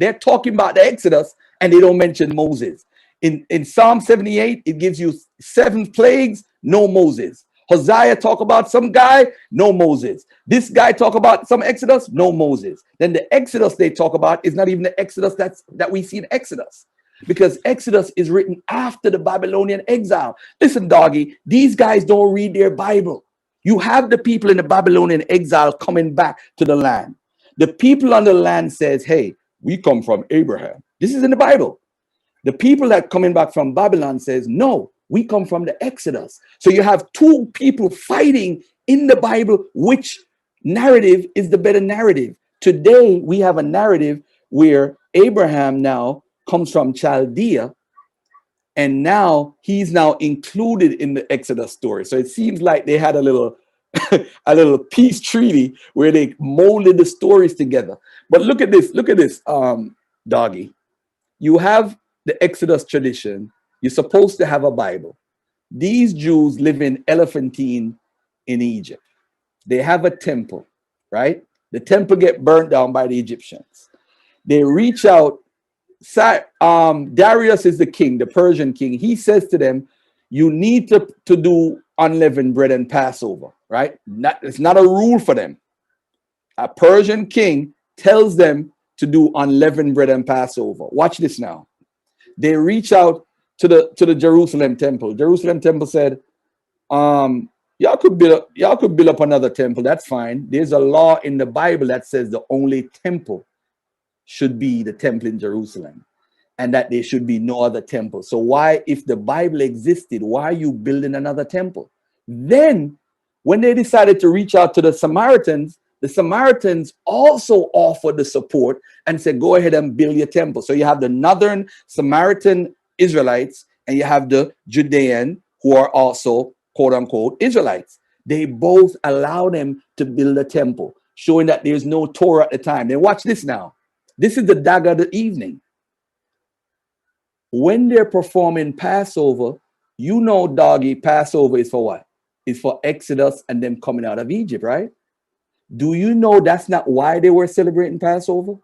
they're talking about the Exodus and they don't mention Moses? In Psalm 78, it gives you 7 plagues, no Moses. Hosea talk about some guy, no Moses. This guy talk about some Exodus, no Moses. Then the Exodus they talk about is not even the Exodus that we see in Exodus, because Exodus is written after the Babylonian exile. Listen, doggy, these guys don't read their Bible. You have the people in the Babylonian exile coming back to the land. The people on the land says, hey, we come from Abraham. This is in the Bible. The people that coming back from Babylon says, no, we come from the Exodus. So you have two people fighting in the Bible. Which narrative is the better narrative? Today, we have a narrative where Abraham now comes from Chaldea, and now he's now included in the Exodus story. So it seems like they had a little a little peace treaty where they molded the stories together. But look at this, Doggy. You have the Exodus tradition. You're supposed to have a Bible. These Jews live in Elephantine in Egypt. They have a temple, right? The temple get burnt down by the Egyptians. They reach out. Darius is the king, the Persian king. He says to them, you need to do unleavened bread and Passover, right? It's not a rule for them. A Persian king tells them to do unleavened bread and Passover. Watch this now. They reach out to the Jerusalem temple. Jerusalem temple said, y'all could build up another temple. That's fine. There's a law in the Bible that says the only temple should be the temple in Jerusalem, and that there should be no other temple. So why, if the Bible existed, why are you building another temple? Then when they decided to reach out to the Samaritans also offered the support and said, go ahead and build your temple. So you have the northern Samaritan Israelites and you have the Judean, who are also quote unquote Israelites. They both allow them to build a temple, showing that there's no Torah at the time. Then watch this now. This is the dagger of the evening. When they're performing Passover, you know, Doggy, Passover is for what? It's for Exodus and them coming out of Egypt, right? Do you know that's not why they were celebrating Passover?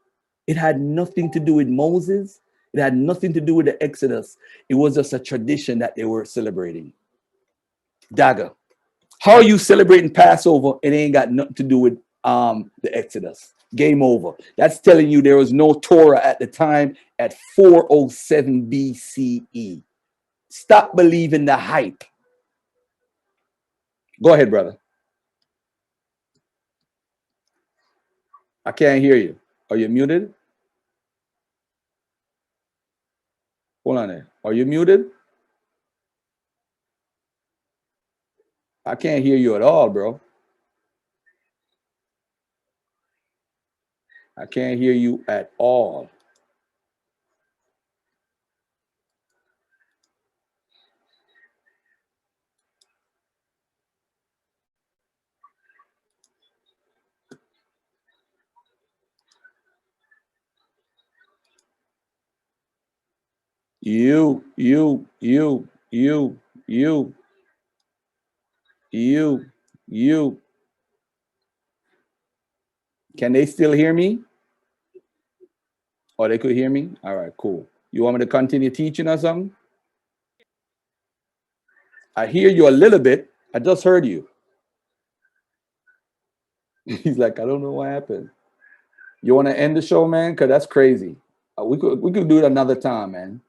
It had nothing to do with Moses. It had nothing to do with the Exodus. It was just a tradition that they were celebrating. Dagger. How are you celebrating Passover? It ain't got nothing to do with the Exodus. Game over. That's telling you there was no Torah at the time at 407 BCE. Stop believing the hype. Go ahead, brother. I can't hear you. Are you muted? Hold on there. Are you muted? I can't hear you at all, bro. I can't hear you at all. You. Can they still hear me? Or they could hear me? All right, cool. You want me to continue teaching or something? I hear you a little bit. I just heard you. He's like, I don't know what happened. You want to end the show, man? Because that's crazy. We could do it another time, man.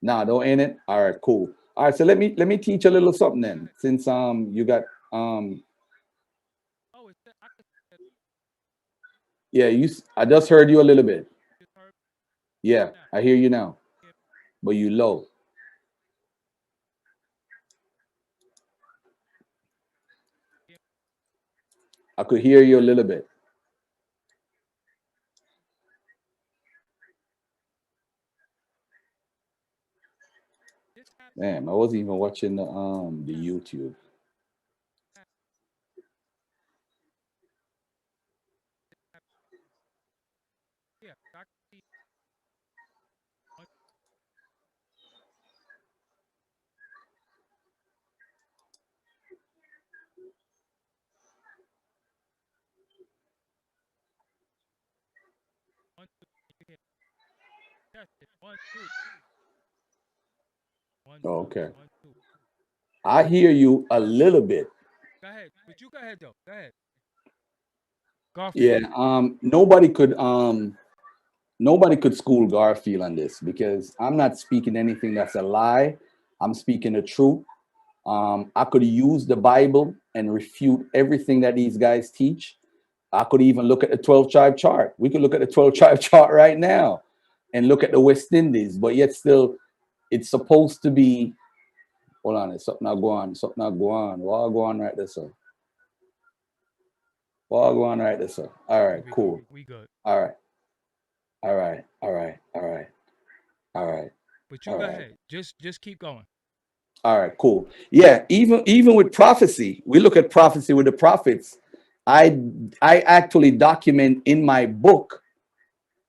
Nah, don't end it. All right, cool. All right, so let me teach a little something then, since you got yeah, I just heard you a little bit. Yeah, I hear you now, but you low. I could hear you a little bit. Damn, I wasn't even watching the YouTube. Oh, okay. I hear you a little bit. Go ahead. But you go ahead though. Go ahead. Garfield. Yeah, nobody could school Garfield on this, because I'm not speaking anything that's a lie. I'm speaking the truth. I could use the Bible and refute everything that these guys teach. I could even look at the 12 tribe chart. We could look at the 12 tribe chart right now and look at the West Indies, but yet still it's supposed to be, hold on, it's something not go on, something not go on. What go on right there, sir? What go on right there, sir? All right, cool. We good. All right. All right. All right. All right. All right. But you go ahead. Just keep going. All right, cool. Yeah, even with prophecy, we look at prophecy with the prophets. I actually document in my book,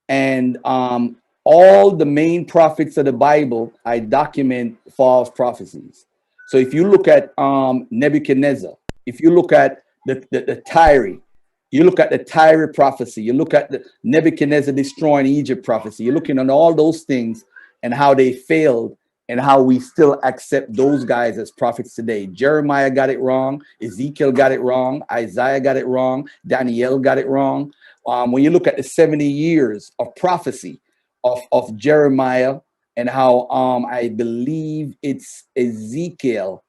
and all the main prophets of the Bible, I document false prophecies. So if you look at Nebuchadnezzar, if you look at the Tyre, you look at the Tyre prophecy, you look at the Nebuchadnezzar destroying Egypt prophecy, you're looking at all those things and how they failed and how we still accept those guys as prophets today. Jeremiah got it wrong. Ezekiel got it wrong. Isaiah got it wrong. Daniel got it wrong. When you look at the 70 years of prophecy of Jeremiah, and how I believe it's Ezekiel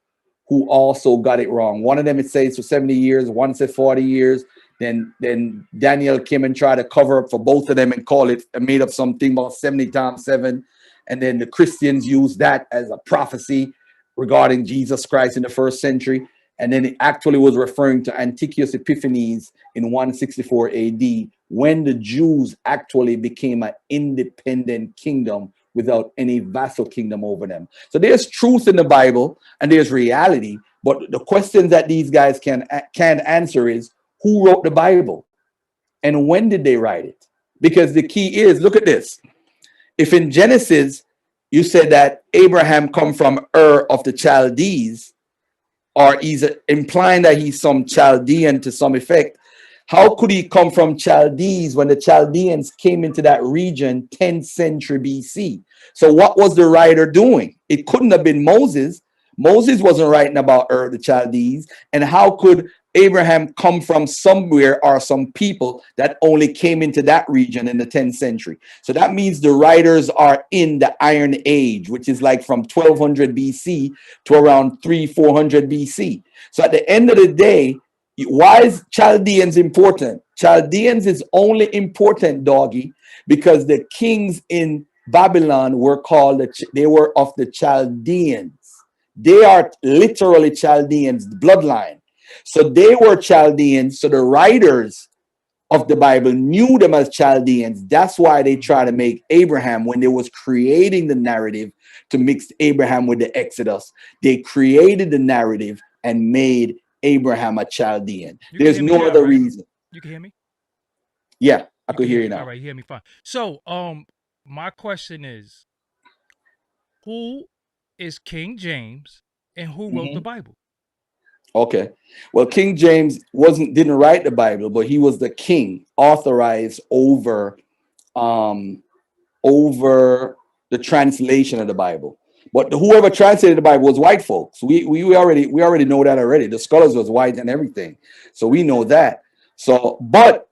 who also got it wrong. One of them, it says for 70 years, one said 40 years. Then Daniel came and tried to cover up for both of them and call it, made up something about 70 times 7. And then the Christians used that as a prophecy regarding Jesus Christ in the first century. And then it actually was referring to Antiochus Epiphanes in 164 AD, when the Jews actually became an independent kingdom without any vassal kingdom over them. So there's truth in the Bible and there's reality. But the questions that these guys can answer is, who wrote the Bible and when did they write it? Because the key is, look at this. If in Genesis you said that Abraham come from Ur of the Chaldees, or he's implying that he's some Chaldean to some effect, how could he come from Chaldees when the Chaldeans came into that region 10th century BC? So what was the writer doing? It couldn't have been Moses. Moses wasn't writing about Ur the Chaldees. And how could Abraham come from somewhere or some people that only came into that region in the 10th century? So that means the writers are in the Iron Age, which is like from 1200 BC to around 400 BC. So at the end of the day, why is Chaldeans important? Chaldeans is only important, doggy, because the kings in Babylon were called, they were of the Chaldeans. They are literally Chaldeans, bloodline. So they were Chaldeans. So the writers of the Bible knew them as Chaldeans. That's why they try to make Abraham, when they was creating the narrative to mix Abraham with the Exodus, they created the narrative and made Abraham a Chaldean. There's no other reason. You can hear me? Yeah, I could hear you now. All right, you hear me fine. So, my question is, who is King James and who wrote the Bible? Okay. Well, King James didn't write the Bible, but he was the king authorized over the translation of the Bible. But whoever translated the Bible was white folks. We already know that already. The scholars was white and everything. So we know that. So, but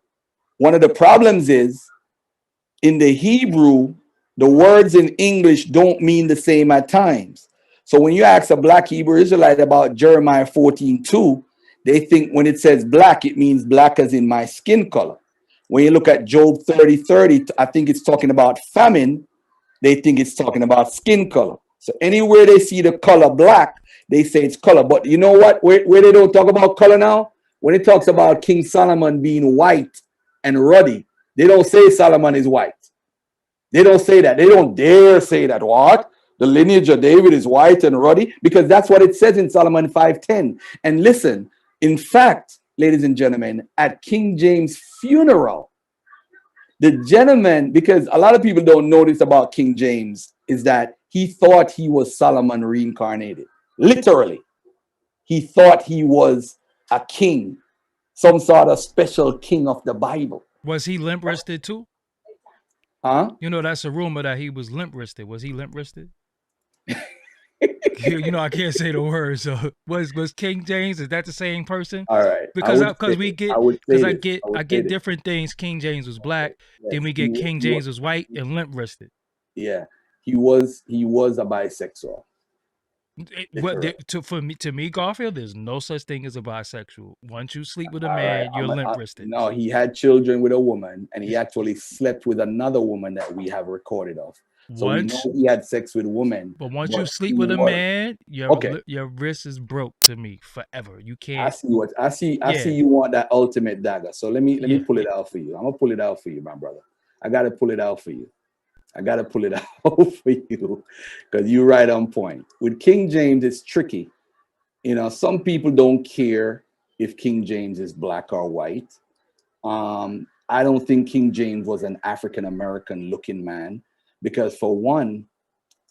one of the problems is in the Hebrew, the words in English don't mean the same at times. So when you ask a black Hebrew Israelite about Jeremiah 14:2, they think when it says black, it means black as in my skin color. When you look at Job 30:30, I think it's talking about famine. They think it's talking about skin color. So anywhere they see the color black, they say it's color. But you know what? Where they don't talk about color now? When it talks about King Solomon being white and ruddy, they don't say Solomon is white. They don't say that. They don't dare say that. What? The lineage of David is white and ruddy? Because that's what it says in Solomon 5:10. And listen, in fact, ladies and gentlemen, at King James' funeral, the gentleman, because a lot of people don't know this about King James, is that he thought he was Solomon reincarnated. Literally, he thought he was a king, some sort of special king of the Bible. Was he limp-wristed too? Huh? You know, that's a rumor that he was limp-wristed. Was he limp-wristed? You know, I can't say the word. So was King James? Is that the same person? All right. Because I get different things. King James was black. Yes, then we get King James was white and limp-wristed. Yeah, he was a bisexual. To me, Garfield, there's no such thing as a bisexual. Once you sleep with a man, you're limp wristed. No, he had children with a woman, and he actually slept with another woman that we have recorded of. So we know he had sex with women. But once you sleep with a man, your wrist is broke to me forever. You can't. I see you want that ultimate dagger. So let me pull it out for you. I'm gonna pull it out for you, my brother. I gotta pull it out for you. Because you're right on point. With King James, it's tricky. You know, some people don't care if King James is black or white. I don't think King James was an African American looking man, because for one,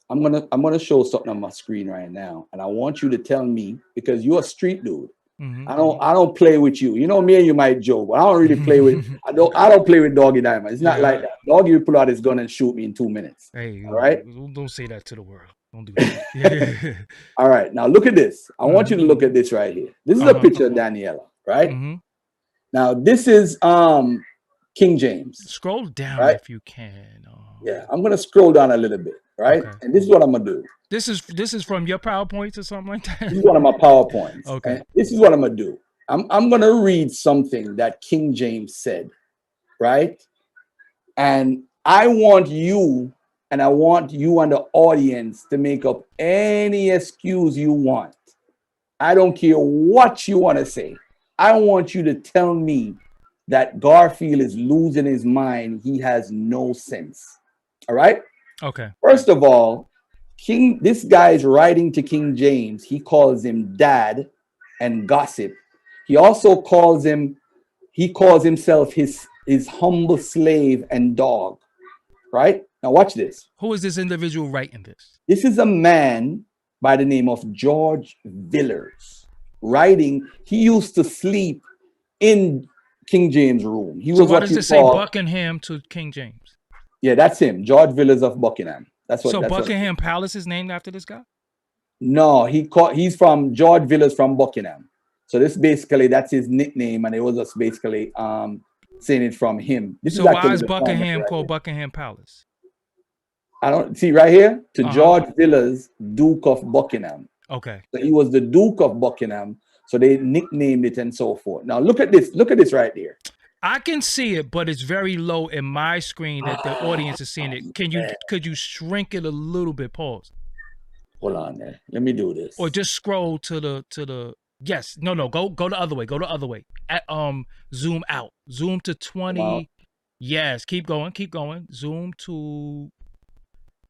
I'm gonna show something on my screen right now, and I want you to tell me, because you're a street dude. I don't play with you. You know, me and you might joke, but I don't really play with. I don't play with Doggie Diamonds. It's not like that. Doggie will pull out his gun and shoot me in 2 minutes. Hey, all right. Don't say that to the world. Don't do that. All right. Now look at this. I want you to look at this right here. This is a picture of Daniela, right? Now this is King James. Scroll down if you can. Yeah, I'm gonna scroll down a little bit, right? Okay. And this is what I'm gonna do. This is from your PowerPoints or something like that? This is one of my PowerPoints. Okay. And this is what I'm gonna do. I'm gonna read something that King James said, right? And I want you and the audience to make up any excuse you want. I don't care what you want to say. I want you to tell me that Garfield is losing his mind. He has no sense. All right? Okay. First of all, this guy is writing to King James. He calls him dad and gossip. He also calls himself his humble slave and dog. Right? Now watch this. Who is this individual writing this? This is a man by the name of George Villiers writing. He used to sleep in King James' room. He was what does it say, Buckingham to King James? Yeah, that's him, George Villiers of Buckingham. That's what. So Buckingham Palace is named after this guy? No, he's from George Villiers from Buckingham. So that's his nickname, and it was just basically saying it from him. So why is Buckingham called Buckingham Palace? I don't see right here to George Villiers, Duke of Buckingham. Okay. So he was the Duke of Buckingham. So they nicknamed it and so forth. Now look at this. Look at this right here. I can see it, but it's very low in my screen that the audience is seeing it. Could you shrink it a little bit? Pause. Hold on there. Let me do this. Or just scroll to the yes. No. Go the other way. Go the other way. Zoom out. Zoom to 20. Wow. Yes. Keep going. Zoom to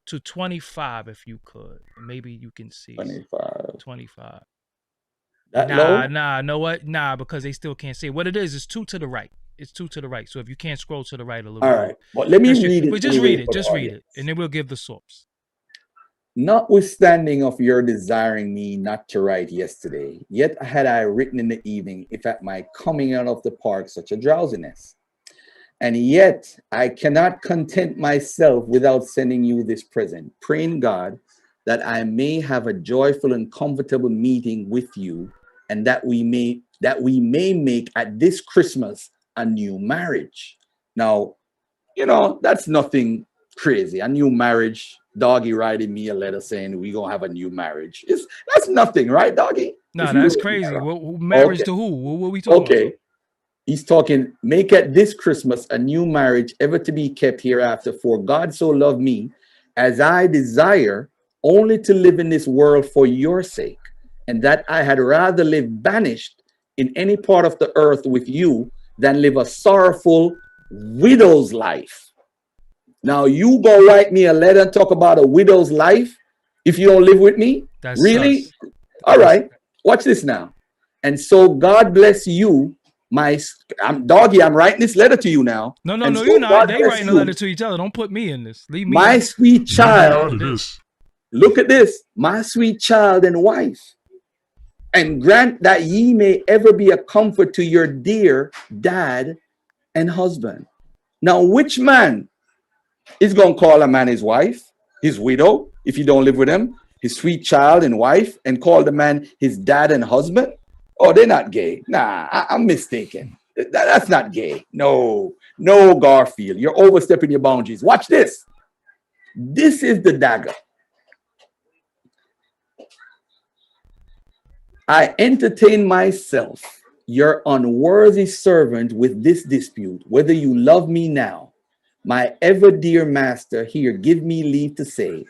25 if you could. Maybe you can see 25. That low? Nah, know what? Nah, because they still can't see it. What it is 2 to the right. It's 2 to the right. So if you can't scroll to the right a little bit. All right. Well, let me read it. But just read it. And then we'll give the source. Notwithstanding of your desiring me not to write yesterday, yet had I written in the evening, if at my coming out of the park such a drowsiness. And yet I cannot content myself without sending you this present, praying God that I may have a joyful and comfortable meeting with you, and that we may make at this Christmas a new marriage. Now, that's nothing crazy. A new marriage. Doggie writing me a letter saying we're gonna have a new marriage. That's nothing, right, Doggie? No, that's crazy. Marriage to who? What are we talking about? He's talking, make at this Christmas a new marriage ever to be kept hereafter. For God so loved me, as I desire only to live in this world for your sake, and that I had rather live banished in any part of the earth with you than live a sorrowful widow's life. Now you go write me a letter and talk about a widow's life if you don't live with me? That's really? Sus. All right. Watch this now. And so God bless you. I'm writing this letter to you now. No, you're not. They writing a letter to each other. Don't put me in this. Leave me. My sweet child. Look at this. My sweet child and wife. And grant that ye may ever be a comfort to your dear dad and husband. Now, which man is going to call a man his wife, his widow, if you don't live with him, his sweet child and wife, and call the man his dad and husband? Oh, they're not gay. Nah, I'm mistaken. That's not gay. No, Garfield. You're overstepping your boundaries. Watch this. This is the dagger. I entertain myself, your unworthy servant, with this dispute, whether you love me now. My ever dear master, here give me leave to say,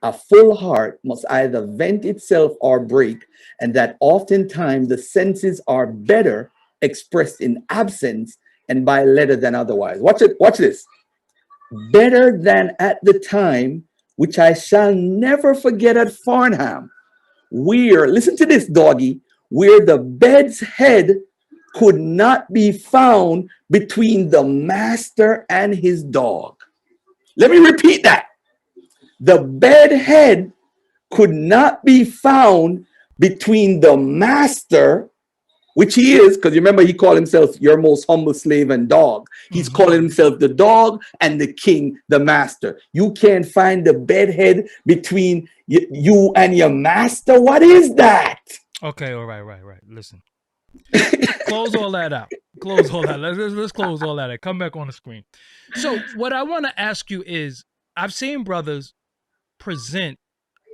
a full heart must either vent itself or break, and that oftentimes the senses are better expressed in absence and by letter than otherwise. Watch it, watch this. Better than at the time, which I shall never forget at Farnham, where, listen to this, doggy, where the bed's head could not be found between the master and his dog. Let me repeat that. The bed head could not be found between the master, which he is, because you remember he called himself your most humble slave and dog. He's calling himself the dog, and the king, the master. You can't find the bed head between you and your master. What is that? Okay, all right. Listen. Close all that out. Close all that. Let's close all that out. Come back on the screen. So what I want to ask you is, I've seen brothers present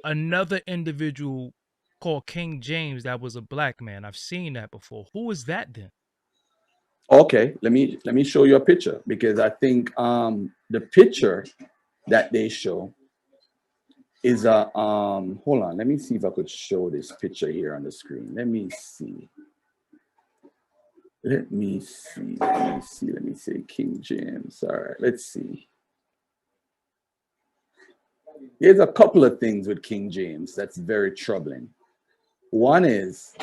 another individual called King James that was a black man. I've seen that before. Who is that then? Okay, let me show you a picture, because I think the picture that they show is a hold on, let me see if I could show this picture here on the screen. Let me see King James. All right, let's see. There's a couple of things with King James that's very troubling. One is,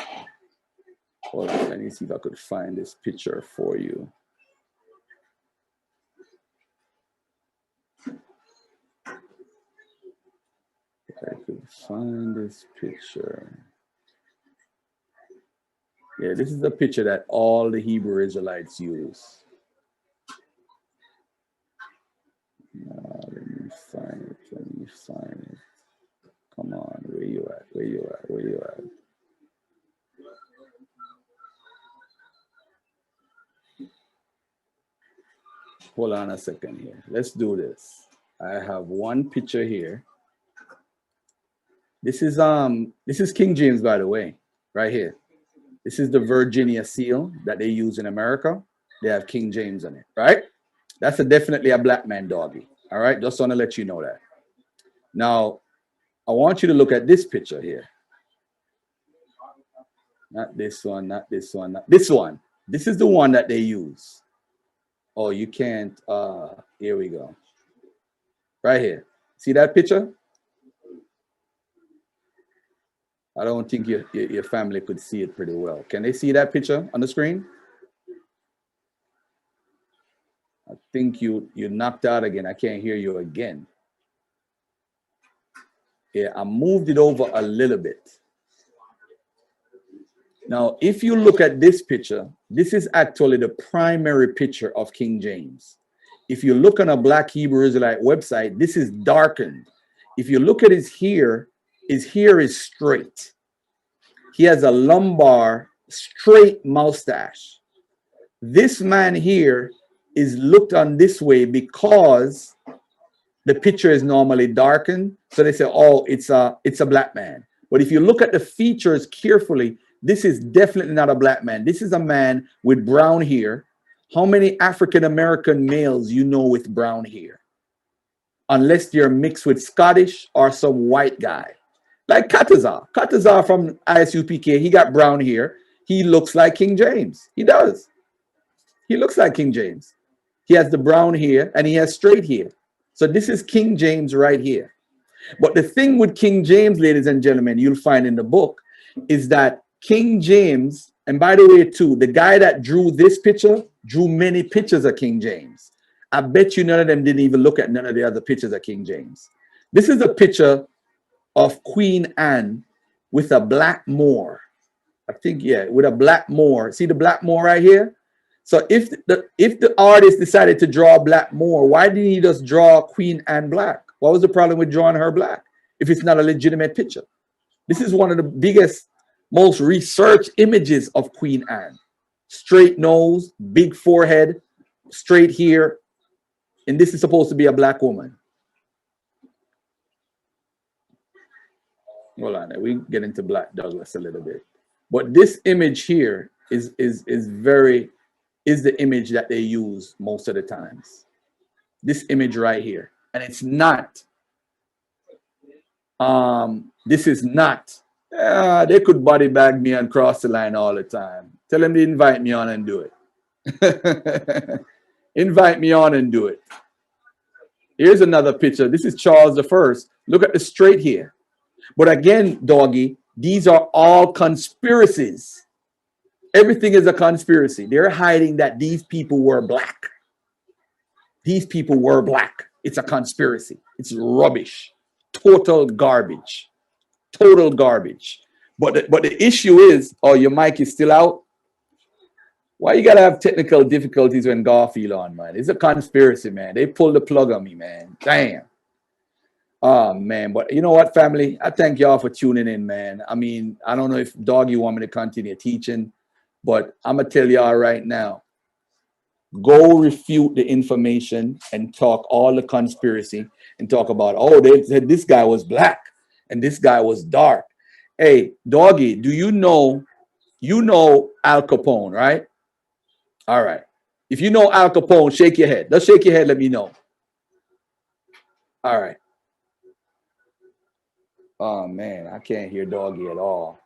hold on, let me see if I could find this picture for you. If I could find this picture. Yeah, this is the picture that all the Hebrew Israelites use. Let me find it. Come on, where you at? Hold on a second here. Let's do this. I have one picture here. This is King James, by the way, right here. This is the Virginia seal that they use in America. They have King James on it, right? That's definitely a black man doggy. All right, just want to let you know that. Now, I want you to look at this picture here. Not this one, not this one, not this one. This is the one that they use. Oh, you can't. Here we go. Right here. See that picture? I don't think your family could see it pretty well. Can they see that picture on the screen? I think you knocked out again. I can't hear you again. Yeah, I moved it over a little bit. Now, if you look at this picture, this is actually the primary picture of King James. If you look on a Black Hebrew Israelite website, this is darkened. If you look at his hair is straight. He has a lumbar straight mustache. This man here is looked on this way because the picture is normally darkened. So they say, oh, it's a black man. But if you look at the features carefully, this is definitely not a black man. This is a man with brown hair. How many African-American males you know with brown hair? Unless you're mixed with Scottish or some white guy. Like Katazar from ISUPK, he got brown hair. He looks like King James. He does. He looks like King James. He has the brown hair and he has straight hair. So this is King James right here. But the thing with King James, ladies and gentlemen, you'll find in the book is that King James, and by the way, too, the guy that drew this picture drew many pictures of King James. I bet you none of them didn't even look at none of the other pictures of King James. This is a picture of Queen Anne with a black Moor. I think, yeah, with a black Moor. See the black Moor right here? So if the artist decided to draw a black Moor, why didn't he just draw Queen Anne black? What was the problem with drawing her black if it's not a legitimate picture? This is one of the biggest, most researched images of Queen Anne. Straight nose, big forehead, straight hair, and this is supposed to be a black woman. Hold on, we get into Black Douglas a little bit. But this image here is the image that they use most of the times. This image right here. And it's not, this is not, they could body bag me and cross the line all the time. Tell them to invite me on and do it. Invite me on and do it. Here's another picture. This is Charles the First. Look at the straight here. But again, doggy, these are all conspiracies. Everything is a conspiracy. They're hiding that these people were black. These people were black. It's a conspiracy. It's rubbish. Total garbage. Total garbage. But the issue is, oh, your mic is still out? Why you gotta have technical difficulties when Garfield on, man? It's a conspiracy, man. They pulled the plug on me, man. Damn. Oh, man. But you know what, family? I thank y'all for tuning in, man. I mean, I don't know if Doggy want me to continue teaching, but I'm gonna tell y'all right now. Go refute the information and talk all the conspiracy and talk about, oh, they said this guy was black and this guy was dark. Hey, Doggy, do you know Al Capone, right? All right. If you know Al Capone, shake your head. Let's shake your head. Let me know. All right. Oh, man, I can't hear Doggy at all.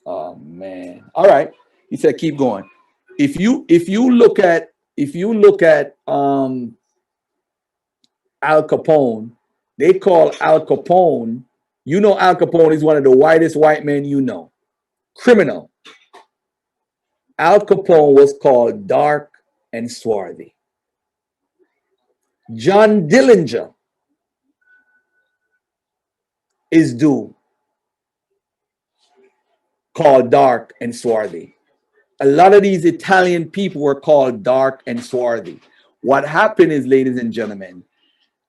Oh, man. All right. He said, keep going. If you look at Al Capone, they call Al Capone, you know, Al Capone is one of the whitest white men you know. Criminal. Al Capone was called dark and swarthy. John Dillinger is due called dark and swarthy. A lot of these Italian people were called dark and swarthy. What happened is, ladies and gentlemen,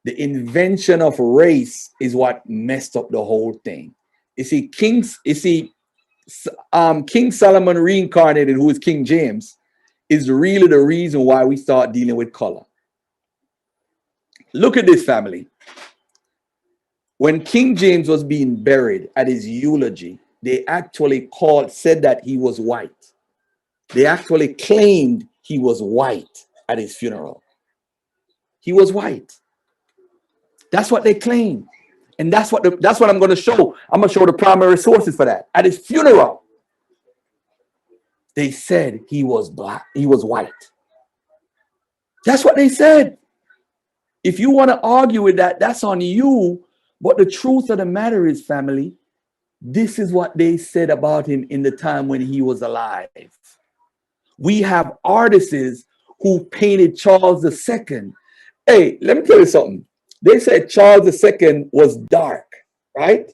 the invention of race is what messed up the whole thing. You see, King Solomon reincarnated, who is King James, is really the reason why we start dealing with color. Look at this, family. When King James was being buried at his eulogy, they actually said that he was white. They actually claimed he was white at his funeral. He was white. That's what they claimed. And that's what I'm going to show. I'm going to show the primary sources for that. At his funeral, they said he was black. He was white. That's what they said. If you want to argue with that, that's on you. But the truth of the matter is, family, this is what they said about him in the time when he was alive. We have artists who painted Charles II. Hey, let me tell you something. They said Charles II was dark, right?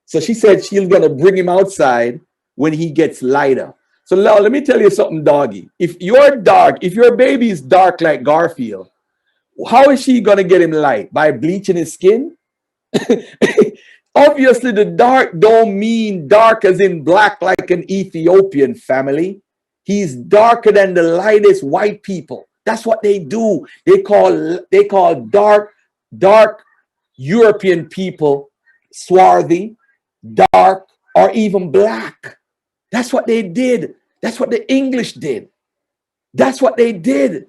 So she said she's going to bring him outside when he gets lighter. So now let me tell you something, doggy. If you're dark, if your baby is dark like Garfield, how is she going to get him light? By bleaching his skin? Obviously, the dark don't mean dark as in black like an Ethiopian, family. He's darker than the lightest white people. That's what they do. They call dark European people swarthy, dark, or even black. That's what they did. That's what the English did. That's what they did.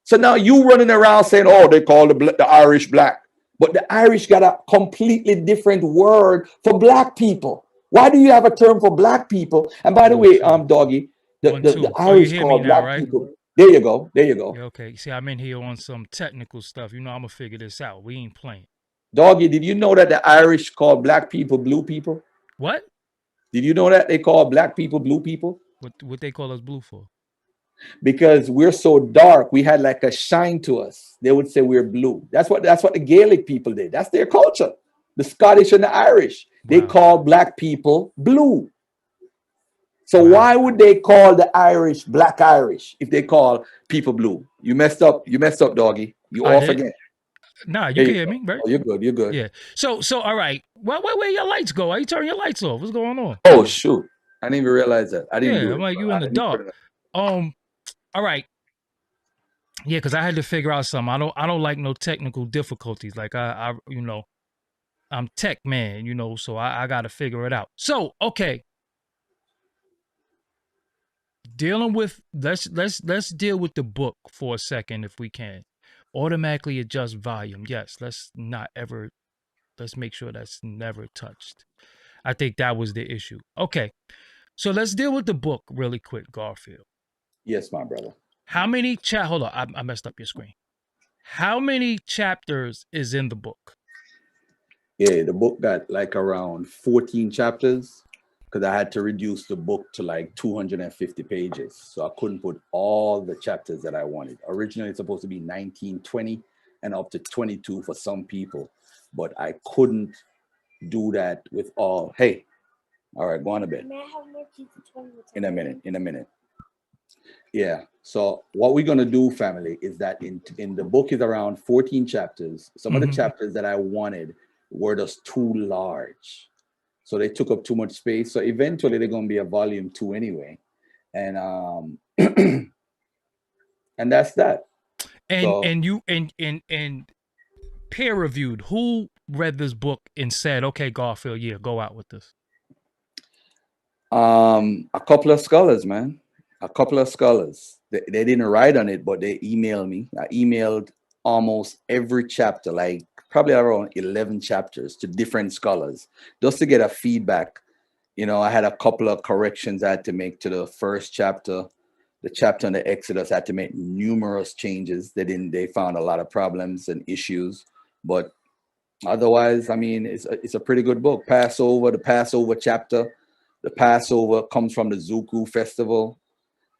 So now you running around saying, oh, they call the Irish black. But the Irish got a completely different word for black people. Why do you have a term for black people? And by the way, doggy, the Irish call black right? people. There you go. There you go. Yeah, okay. See, I'm in here on some technical stuff. You know, I'm going to figure this out. We ain't playing. Doggy, did you know that the Irish call black people blue people? What? Did you know that they call black people blue people? What they call us blue for? Because we're so dark, we had like a shine to us. They would say we're blue. That's what the Gaelic people did. That's their culture. The Scottish and the Irish. Wow. They call black people blue. So why would they call the Irish black Irish if they call people blue? You messed up. You messed up, doggy. You off again. Nah, you can hear me, right? Oh, you're good. You're good. Yeah. So all right. Where your lights go? Why you turn your lights off? What's going on? Oh shoot. I didn't even realize that. I didn't do it. I'm like, you in the dark. All right. Yeah, because I had to figure out something. I don't like no technical difficulties. Like I I'm tech man, you know, so I got to figure it out. So, okay. Dealing with let's deal with the book for a second if we can. Automatically adjust volume. Yes, let's make sure that's never touched. I think that was the issue. Okay. So let's deal with the book really quick, Garfield. Yes, my brother. How many hold on, I messed up your screen. How many chapters is in the book? Yeah, the book got like around 14 chapters because I had to reduce the book to like 250 pages. So I couldn't put all the chapters that I wanted. Originally, it's supposed to be 19, 20, and up to 22 for some people. But I couldn't do that with all. Hey, all right, go on a bit. In a minute. Yeah. So what we're gonna do, family, is that in the book is around 14 chapters. Some of the chapters that I wanted were just too large, so they took up too much space. So eventually they're gonna be a volume 2 anyway, and and that's that. And peer reviewed. Who read this book and said, "Okay, Garfield, yeah, go out with this"? A couple of scholars, man. A couple of scholars. They didn't write on it, but they emailed me. I emailed almost every chapter, like probably around 11 chapters to different scholars, just to get a feedback. You know, I had a couple of corrections I had to make to the first chapter. The chapter on the Exodus, I had to make numerous changes. They found a lot of problems and issues, but otherwise, I mean, it's a pretty good book. The Passover chapter. The Passover comes from the Zuku festival.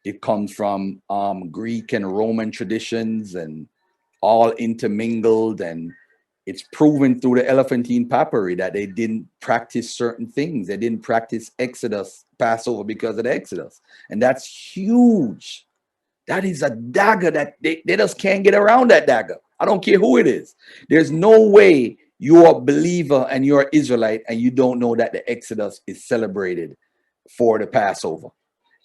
It comes from Greek and Roman traditions and all intermingled. And it's proven through the Elephantine papyri that they didn't practice certain things. They didn't practice Exodus, Passover because of the Exodus. And that's huge. That is a dagger that they just can't get around that dagger. I don't care who it is. There's no way you're a believer and you're an Israelite and you don't know that the Exodus is celebrated for the Passover.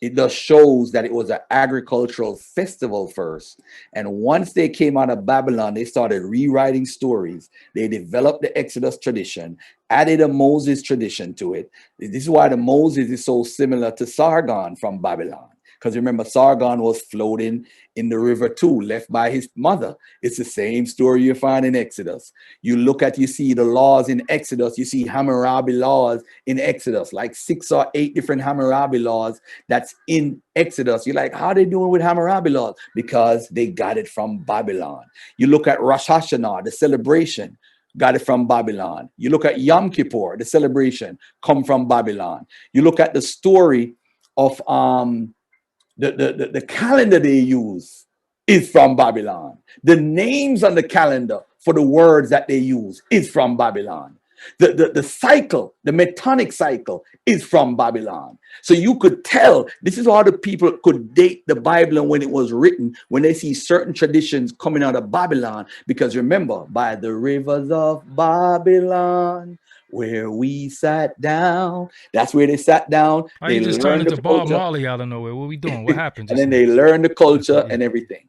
It just shows that it was an agricultural festival first. And once they came out of Babylon, they started rewriting stories. They developed the Exodus tradition, added a Moses tradition to it. This is why the Moses is so similar to Sargon from Babylon. Because remember, Sargon was floating in the river too, left by his mother. It's the same story you find in Exodus. You see the laws in Exodus. You see Hammurabi laws in Exodus, like 6 or 8 different Hammurabi laws that's in Exodus. You're like, how are they doing with Hammurabi laws? Because they got it from Babylon. You look at Rosh Hashanah, the celebration, got it from Babylon. You look at Yom Kippur, the celebration, come from Babylon. You look at the story of the calendar they use is from Babylon. The names on the calendar for the words that they use is from Babylon. The cycle, the metonic cycle is from Babylon. So you could tell, this is how the people could date the Bible and when it was written, when they see certain traditions coming out of Babylon. Because remember, by the rivers of Babylon, where we sat down. That's where they sat down. Why they you just turned learned into the Bob culture. Marley out of nowhere? What we doing? What happened? And then they learned the culture and everything.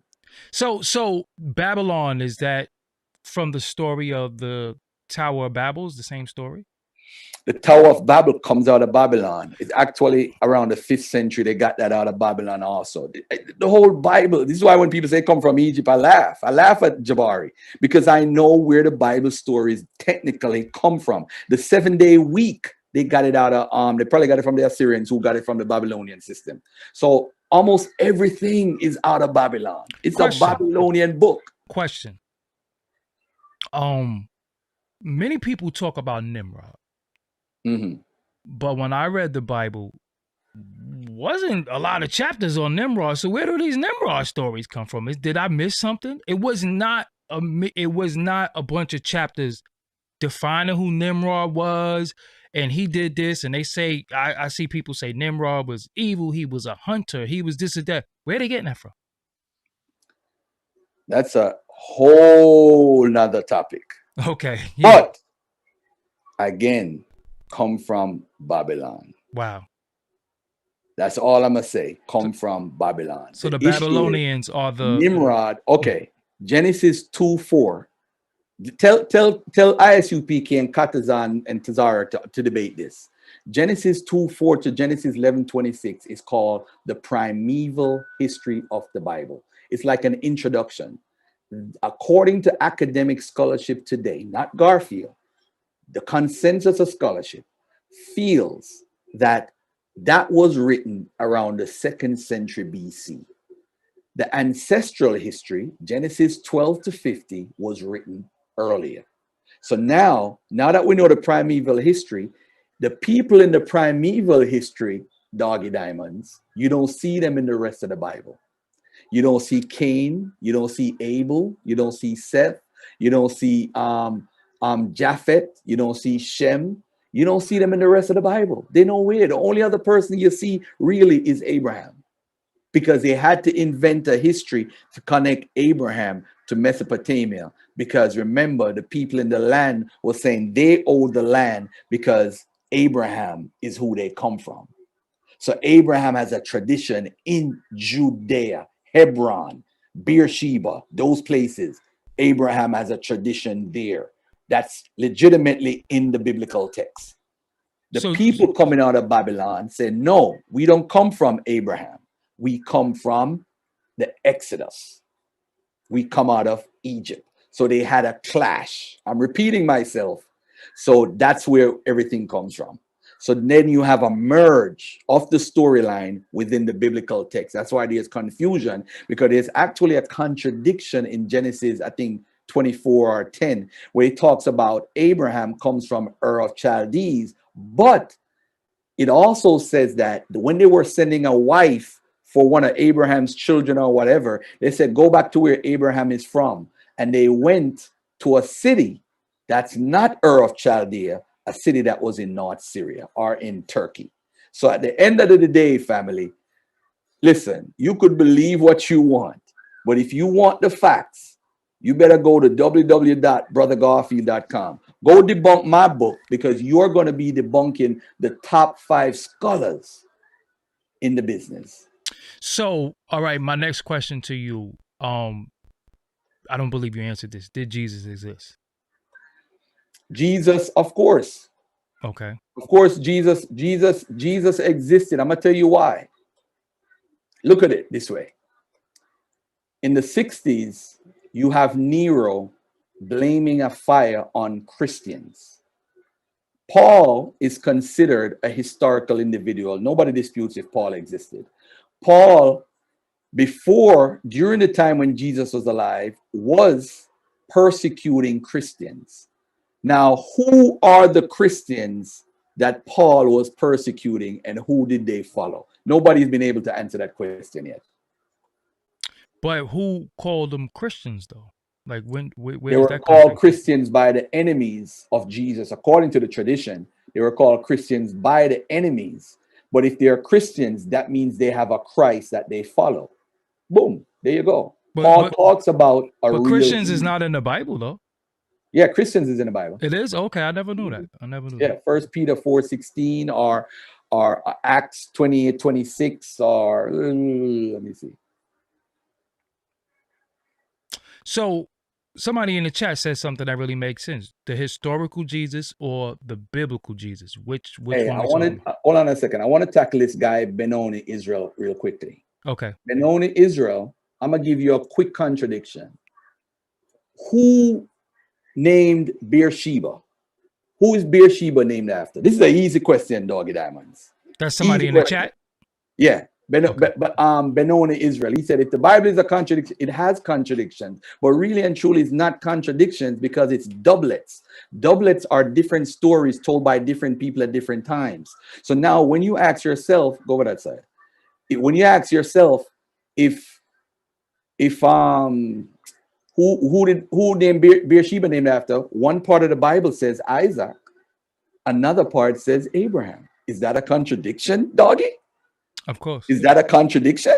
So Babylon, is that from the story of the Tower of Babel? Is the same story? The Tower of Babel comes out of Babylon. It's actually around the 5th century. They got that out of Babylon also. The whole Bible. This is why when people say come from Egypt, I laugh. I laugh at Jabari because I know where the Bible stories technically come from. The 7-day week, they got it out of, they probably got it from the Assyrians who got it from the Babylonian system. So almost everything is out of Babylon. It's a Babylonian book. Question. Many people talk about Nimrod. But when I read the Bible, wasn't a lot of chapters on Nimrod. So where do these Nimrod stories come from? Did I miss something? It was not a bunch of chapters defining who Nimrod was and he did this. And they say, I see people say Nimrod was evil. He was a hunter. He was this and that. Where are they getting that from? That's a whole nother topic. Okay. Yeah. But again, come from Babylon. Wow. That's all I'm gonna say. Come from Babylon. So the Babylonians are the Nimrod. Okay. Genesis 2:4 Tell ISUPK and Katazan and Tazara to debate this. Genesis 2:4 to Genesis 11:26 is called the primeval history of the Bible. It's like an introduction. According to academic scholarship today, not Garfield, the consensus of scholarship feels that that was written around the 2nd century BC. The ancestral history, Genesis 12 to 50, was written earlier. So now that we know the primeval history, the people in the primeval history, Doggie Diamonds, you don't see them in the rest of the Bible. You don't see Cain, you don't see Abel, you don't see Seth, you don't see Japheth, you don't see Shem, you don't see them in the rest of the Bible. They're nowhere. The only other person you see really is Abraham, because they had to invent a history to connect Abraham to Mesopotamia. Because remember, the people in the land were saying they owe the land because Abraham is who they come from. So Abraham has a tradition in Judea, Hebron, Beersheba, those places. Abraham has a tradition there that's legitimately in the biblical text. The people coming out of Babylon said, no, we don't come from Abraham. We come from the Exodus. We come out of Egypt. So they had a clash. I'm repeating myself. So that's where everything comes from. So then you have a merge of the storyline within the biblical text. That's why there's confusion, because there's actually a contradiction in Genesis, I think 24 or 10, where it talks about Abraham comes from Ur of Chaldees, but it also says that when they were sending a wife for one of Abraham's children or whatever, they said, go back to where Abraham is from. And they went to a city that's not Ur of Chaldea, a city that was in North Syria or in Turkey. So at the end of the day, family, listen, you could believe what you want, but if you want the facts, you better go to www.brothergarfield.com. Go debunk my book, because you're going to be debunking the top 5 scholars in the business. So, all right, my next question to you, I don't believe you answered this. Did Jesus exist? Jesus, of course. Okay. Of course, Jesus existed. I'm going to tell you why. Look at it this way. In the 60s, you have Nero blaming a fire on Christians. Paul is considered a historical individual. Nobody disputes if Paul existed. Paul, during the time when Jesus was alive, was persecuting Christians. Now, who are the Christians that Paul was persecuting, and who did they follow? Nobody's been able to answer that question yet. But who called them Christians, though? Like, where they were called Christians by the enemies of Jesus. According to the tradition, they were called Christians by the enemies. But if they're Christians, that means they have a Christ that they follow. Boom, there you go. Paul talks about a real... Christians is not in the Bible, though. Yeah, Christians is in the Bible. It is? Okay, I never knew that. Yeah, 1 Peter 4:16 or Acts 28:26 or let me see. So somebody in the chat says something that really makes sense. The historical Jesus or the biblical Jesus? Which hey, one? Hold on a second. I want to tackle this guy, Benoni Israel, real quickly. Okay. Benoni Israel, I'm going to give you a quick contradiction. Who named Beersheba? Who is Beersheba named after? This is an easy question, Doggie Diamonds. That's somebody in the chat? Yeah. Benoni Israel. He said, if the Bible is a contradiction, it has contradictions, but really and truly it's not contradictions, because it's doublets. Doublets are different stories told by different people at different times. So now when you ask yourself, go over that side. When you ask yourself, who named Beersheba named after, one part of the Bible says Isaac, another part says Abraham. Is that a contradiction, Doggie? Of course. Is that a contradiction?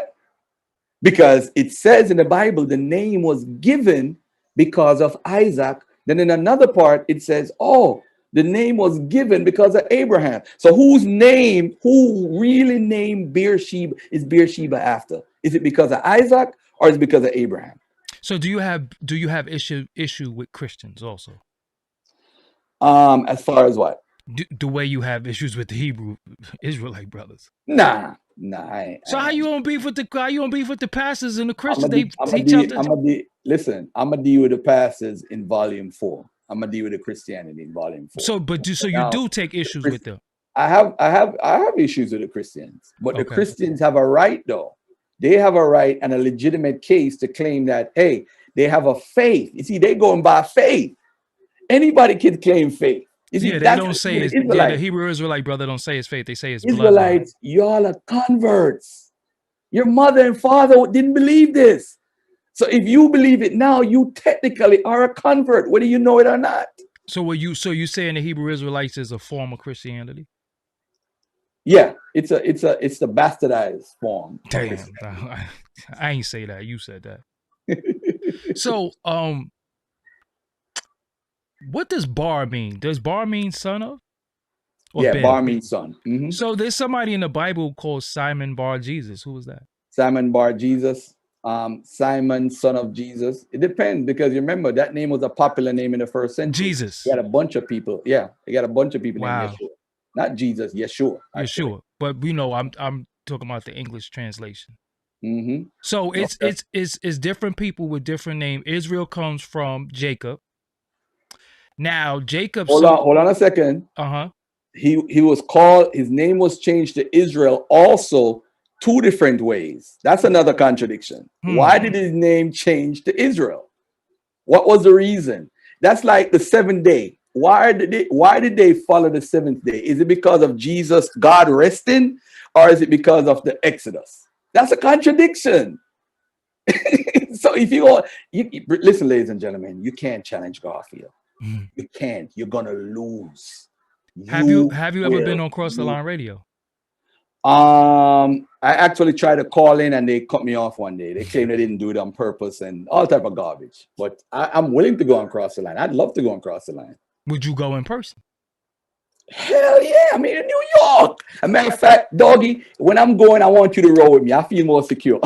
Because it says in the Bible the name was given because of Isaac. Then in another part it says, oh, the name was given because of Abraham. So who really named Beersheba is Beersheba after? Is it because of Isaac or is it because of Abraham? So do you have issue with Christians also? As far as what? The way you have issues with the Hebrew Israelite brothers. Nah. So how you on beef with the pastors and the I'm Christians? gonna They teach out the. listen. I'm gonna deal with the pastors in volume 4. I'm gonna deal with the Christianity in volume 4. So you Now, do take issues with them. I have issues with the Christians, but the Okay. Christians have a right though. They have a right and a legitimate case to claim that, hey, they have a faith. You see, they going by faith. Anybody can claim faith. You see, Yeah, they that's don't say the it's Israelites. the Hebrew Israelite brother don't say it's faith. They say it's bloodline. Israelites, y'all are converts. Your mother and father didn't believe this. So if you believe it now, you technically are a convert, whether you know it or not. So you saying the Hebrew Israelites is a form of Christianity? Yeah, it's the bastardized form. Damn, I ain't say that. You said that. So what does bar mean? Does bar mean son of? Or yeah, Ben? bar means son. Mm-hmm. So there's somebody in the Bible called Simon Bar Jesus. Who was that? Simon Bar Jesus. Simon, son of Jesus. It depends, because you remember that name was a popular name in the first century. Jesus. He had a bunch of people. Yeah, he got a bunch of people Wow. named Yeshua. Not Jesus, Yeshua. Yeshua. But I'm talking about the English translation. Mm-hmm. So it's different people with different names. Israel comes from Jacob. Now Jacob. Hold on a second. Uh-huh. He was called, his name was changed to Israel also 2 different ways. That's another contradiction. Why did his name change to Israel? What was the reason? That's like the 7th day. Why did they follow the 7th day? Is it because of Jesus, God resting, or is it because of the Exodus? That's a contradiction. So if you listen, ladies and gentlemen, you can't challenge Garfield. You can't. You're gonna lose. Have you ever been on Cross the Line Radio? I actually tried to call in and they cut me off one day. They claimed they didn't do it on purpose and all type of garbage. But I'm willing to go on Cross the Line. I'd love to go on Cross the Line. Would you go in person? Hell yeah! I mean, in New York. As a matter of fact, Doggy, when I'm going, I want you to roll with me. I feel more secure.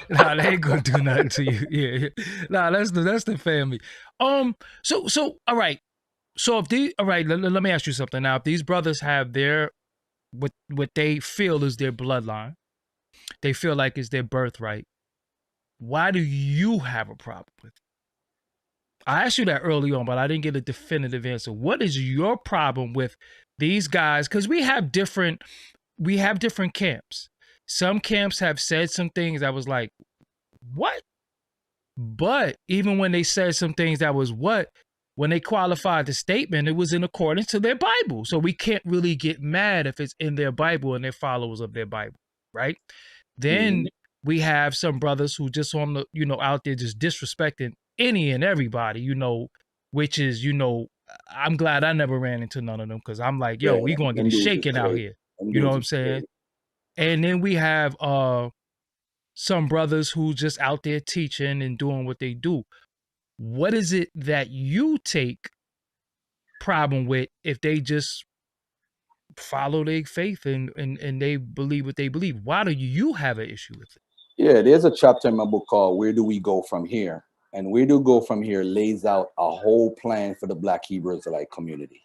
Nah, they ain't gonna do nothing to you. Yeah. Nah, that's the family. So all right. So let me ask you something. Now, if these brothers have their what they feel is their bloodline, they feel like it's their birthright, why do you have a problem with it? I asked you that early on, but I didn't get a definitive answer. What is your problem with these guys? Because we have different camps. Some camps have said some things that was like, what? But even when they said some things that was what, when they qualified the statement, it was in accordance to their Bible. So we can't really get mad if it's in their Bible and they're followers of their Bible, right? Then we have some brothers who just on the, out there just disrespecting any and everybody, which is, I'm glad I never ran into none of them, because I'm like, yo, we gonna get it shaken out here. You know what I'm saying? And then we have some brothers who just out there teaching and doing what they do. What is it that you take problem with if they just follow their faith and they believe what they believe? Why do you have an issue with it? Yeah, there's a chapter in my book called Where Do We Go From Here? And Where Do We Go From Here lays out a whole plan for the Black Hebrew Israelite community.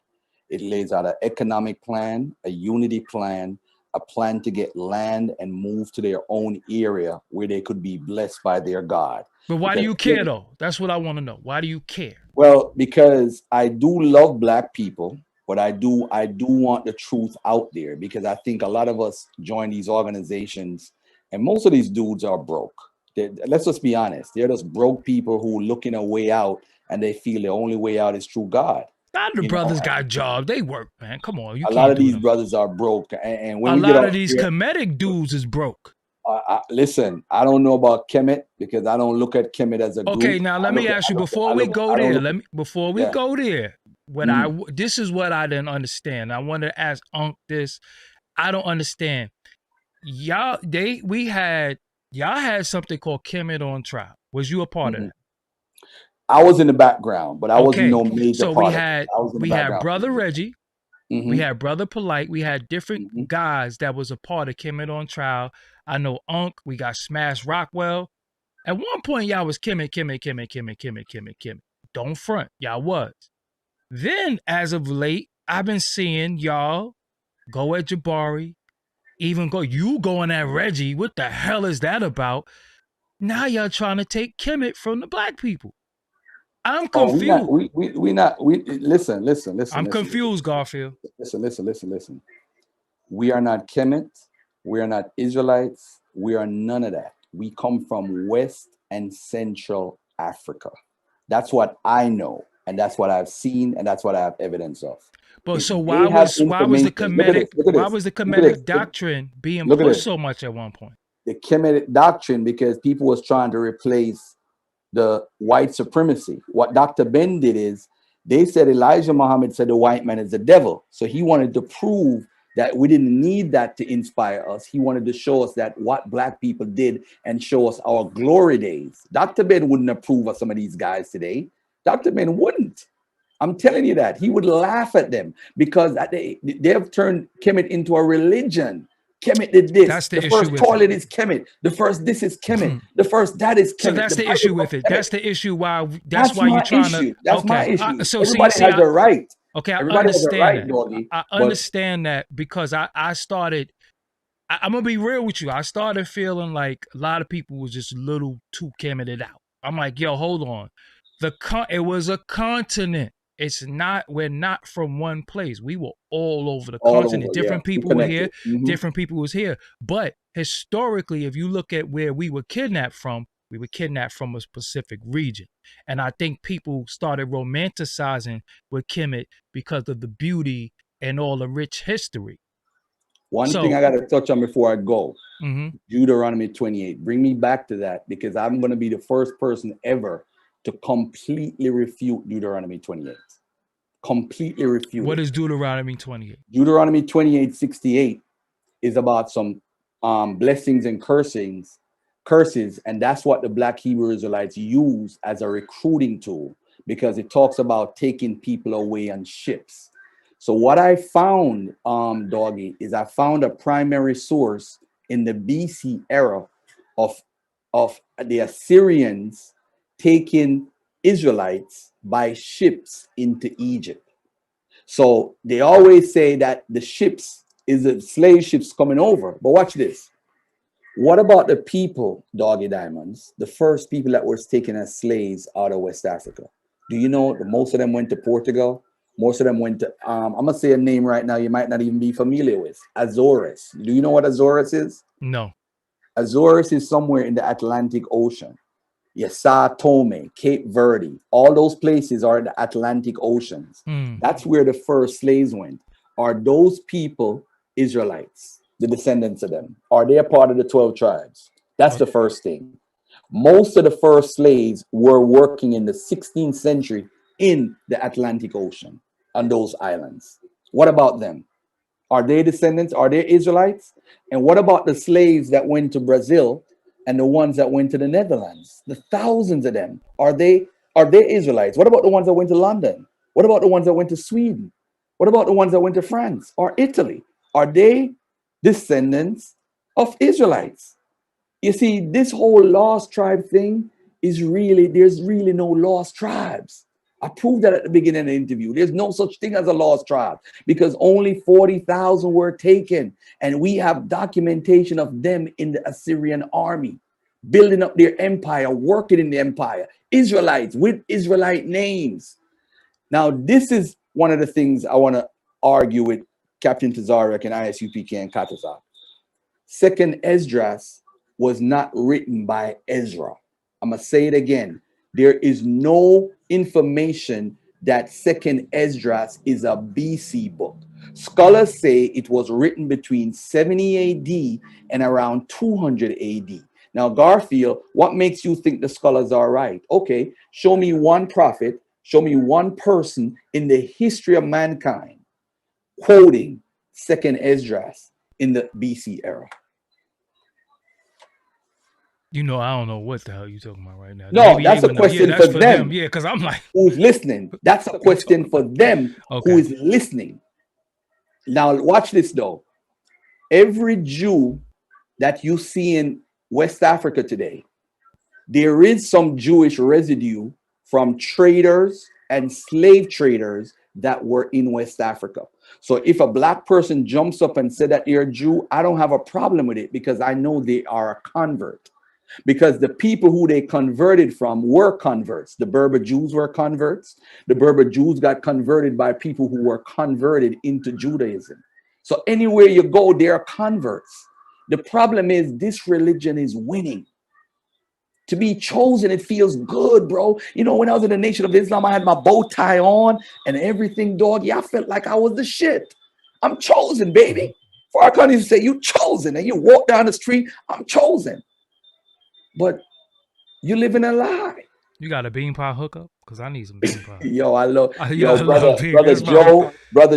It lays out an economic plan, a unity plan, a plan to get land and move to their own area where they could be blessed by their God. But why do you care though? That's what I want to know. Why do you care? Well, because I do love Black people, but I do want the truth out there, because I think a lot of us join these organizations and most of these dudes are broke. Let's just be honest. They're just broke people who looking a way out and they feel the only way out is through God. A lot of the brothers got jobs. They work, man. Come on. A lot of these brothers are broke. And when a lot of these Comedic dudes is broke. Listen, I don't know about Kemet because I don't look at Kemet as a group. Okay, now let me ask you before we go there. This is what I didn't understand. I wanted to ask Unc this. I don't understand. Y'all had something called Kemet on trial. Was you a part of that? I was in the background, but I wasn't no major part of it. We had Brother Reggie. We had Brother Polite. We had different guys that was a part of Kemet on trial. I know Unc. We got Smash Rockwell. At one point, y'all was Kemet. Don't front, y'all was. Then, as of late, I've been seeing y'all go at Jabari, even you going at Reggie. What the hell is that about? Now y'all trying to take Kemet from the black people. I'm Oh, confused. Listen. I'm confused, Garfield. Listen. We are not Kemet. We are not Israelites. We are none of that. We come from West and Central Africa. That's what I know, and that's what I've seen, and that's what I have evidence of. But If so they have why was the information, look at Comedic this, look at this, look at this, doctrine being look at pushed this. so much at one point? The Kemetic doctrine, because people was trying to replace the white supremacy. What Dr. Ben did is they said Elijah Muhammad said the white man is the devil. So he wanted to prove that we didn't need that to inspire us. He wanted to show us that what black people did and show us our glory days. Dr. Ben wouldn't approve of some of these guys today. Dr. Ben wouldn't. I'm telling you that. He would laugh at them because they have turned Kemet into a religion. Kemet did this. That's the issue first with toilet it. is Kemet. The first this is Kemet. The first that is Kemet. So that's the issue with it. That's the issue why that's why my you're trying issue. to. That's okay. my issue. So Everybody see, has a right. Okay, I Everybody has a understand right, that. doggy. I but understand that because I started. I'm gonna be real with you. I started feeling like a lot of people was just a little too camming out. I'm like, yo, hold on. It was a continent. It's not. We're not from one place. We were all over the all continent. over, Different we people were here. connected. Different people was here. But historically, if you look at where we were kidnapped from a specific region. And I think people started romanticizing with Kemet because of the beauty and all the rich history. One thing I got to touch on before I go. Mm-hmm. Deuteronomy 28. Bring me back to that because I'm going to be the first person ever to completely refute Deuteronomy 28. Completely refute What it. is Deuteronomy 28? Deuteronomy 28:68 is about some blessings and curses, and that's what the Black Hebrew Israelites use as a recruiting tool because it talks about taking people away on ships. So what I found, Doggy, is I found a primary source in the BC era of the Assyrians taking Israelites by ships into Egypt. So they always say that the ships is the slave ships coming over. But watch this. What about the people, Doggie Diamonds, the first people that were taken as slaves out of West Africa? Do you know that most of them went to Portugal? Most of them went to, I'm going to say a name right now you might not even be familiar with, Azores. Do you know what Azores is? No. Azores is somewhere in the Atlantic Ocean. Sao Tome, Cape Verde, all those places are in the Atlantic Oceans. That's where the first slaves went. Are those people Israelites, the descendants of them? Are they a part of the 12 tribes? That's the first thing. Most of the first slaves were working in the 16th century in the Atlantic Ocean on those islands. What about them? Are they descendants? Are they Israelites? And what about the slaves that went to Brazil and the ones that went to the Netherlands? The thousands of them. Are they Israelites? What about the ones that went to London? What about the ones that went to Sweden? What about the ones that went to France or Italy? Are they descendants of Israelites? You see, this whole lost tribe thing is really, there's really no lost tribes. I proved that at the beginning of the interview. There's no such thing as a lost tribe because only 40,000 were taken. And we have documentation of them in the Assyrian army, building up their empire, working in the empire. Israelites with Israelite names. Now, this is one of the things I want to argue with Captain Tazarek and ISUPK and Katazak. Second Esdras was not written by Ezra. I'm going to say it again. There is no information that Second Esdras is a BC book. Scholars say it was written between 70 AD and around 200 AD. Now, Garfield, what makes you think the scholars are right? Okay, show me one prophet, show me one person in the history of mankind quoting Second Esdras in the BC era. You know, I don't know what the hell you're talking about right now. No, maybe that's a question that's for them. Yeah, because I'm like, who's listening? That's a question for them who is listening. Now, watch this though. Every Jew that you see in West Africa today, there is some Jewish residue from traders and slave traders that were in West Africa. So if a black person jumps up and said that you're a Jew, I don't have a problem with it because I know they are a convert. Because the people who they converted from were converts. The Berber Jews were converts. The Berber Jews got converted by people who were converted into Judaism. So anywhere you go, there are converts. The problem is this religion is winning. To be chosen, it feels good, bro. You know, when I was in the Nation of Islam, I had my bow tie on and everything, dog. Yeah, I felt like I was the shit. I'm chosen, baby. Farrakhan used to say, you chosen. And you walk down the street, I'm chosen. But you live in a lie. You got a bean pie hookup? Because I need some bean pie. Yo, I love, yo, brother